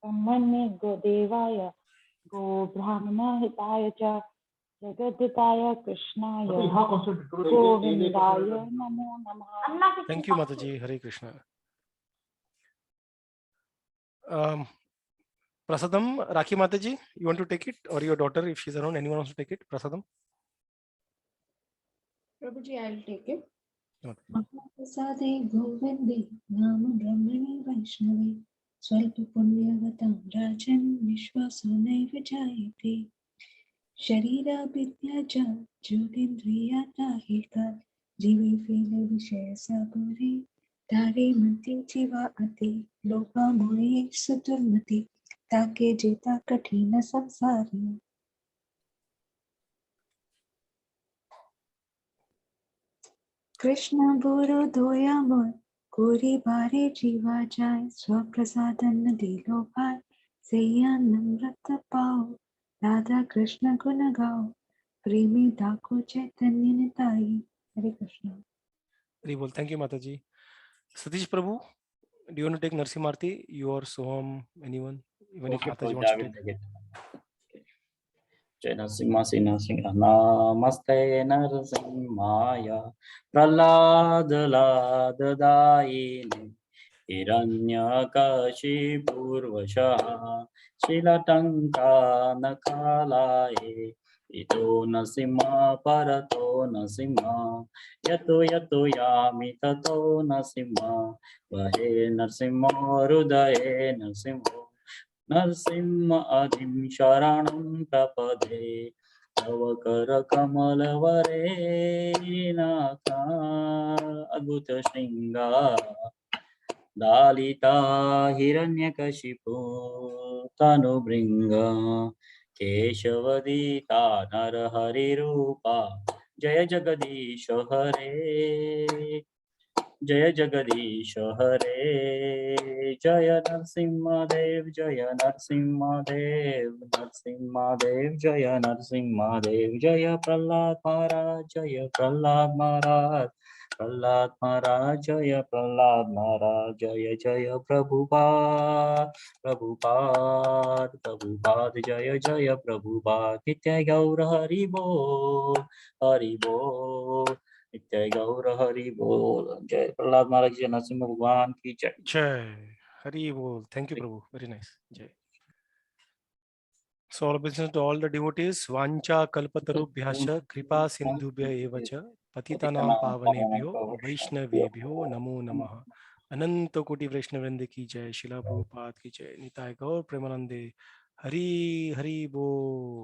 ब्रह्मण्य गोदेवाय गो ब्राह्मणहिताय च जगद्धिताय कृष्णाय गोविंदाय नमो नमः. Thank you, Mataji. Hare Krishna. Prasadam, Rakhi Mataji, you want to take it, or your daughter, if she's around, anyone wants to take it? Prasadam. Prabhuji, I'll take it. Okay. Prasade Govinde Nama Brahmani Vaishnave Swalpa Punyavatam Rajan Vishwasanai Vijayate Sharira Vidyaja Jogindriya Tahika Jive File Vishaya Saburi Tare Mati Jiva Ati Loka Moye Sudurmati Take Jeta Kathina Samsari. Krishna Guru Doyamur Kori Bare Jiva Jai Swaprasadan Dilo Bhai Seyan Namrata Pao Radha Krishna Gunagao Premi Dako Chaitanya Nitai. Hare Krishna. Hari bol. Thank you, Mataji. Satish Prabhu, do you want to take Narsimharti? You or Soham, anyone? Even if Mataji wants to take. Jai Narasimha Namaste Narasimhaya Prahlad Ladadayine हिरण्यकशिपूर्वशः शिलटङ्कानकालाये इतो नरसिंह परतो नरसिंह यतो यतो यामि ततो नरसिंह वहे नरसिंह हृदये नरसिंह नरसिंह अधिं शरणं प्रपदे तव करकमलवरे नाथा अद्भुत शृङ्गार लालिता हिरण्यकशिपु तनुभृङ्ग केशवदिता नरहरिरूपा जय जगदीश हरे जय जगदीश हरे जय नरसिंहदेव जय नरसिंहदेव नरसिंहदेव जय नरसिंहदेव जय प्रहलाद महाराज जय प्रहलाद महाराज प्रहलाद महाराज जय प्रहलाद महाराज जय जय प्रभुपाद प्रभुपाद प्रभुपाद जय जय प्रभुपाद नित्य गौर हरि बोल हरि बोल नित्य गौर हरि बोल जय प्रहलाद महाराज जय नरसिंह भगवान की जय Jai. Hari Bol. Thank you, Prabhu. Very nice. Jai. So all obeisance to all the devotees. Vancha kalpatarubhyascha kripa sindhubhya eva cha patitanam pavanebhyo vaishnavebhyo namo namah. अनंत कोटि वैष्णव वृंद की जय, शिला प्रभुपाद की जय, निताय गौर प्रेमानंदे, हरि हरि बोल।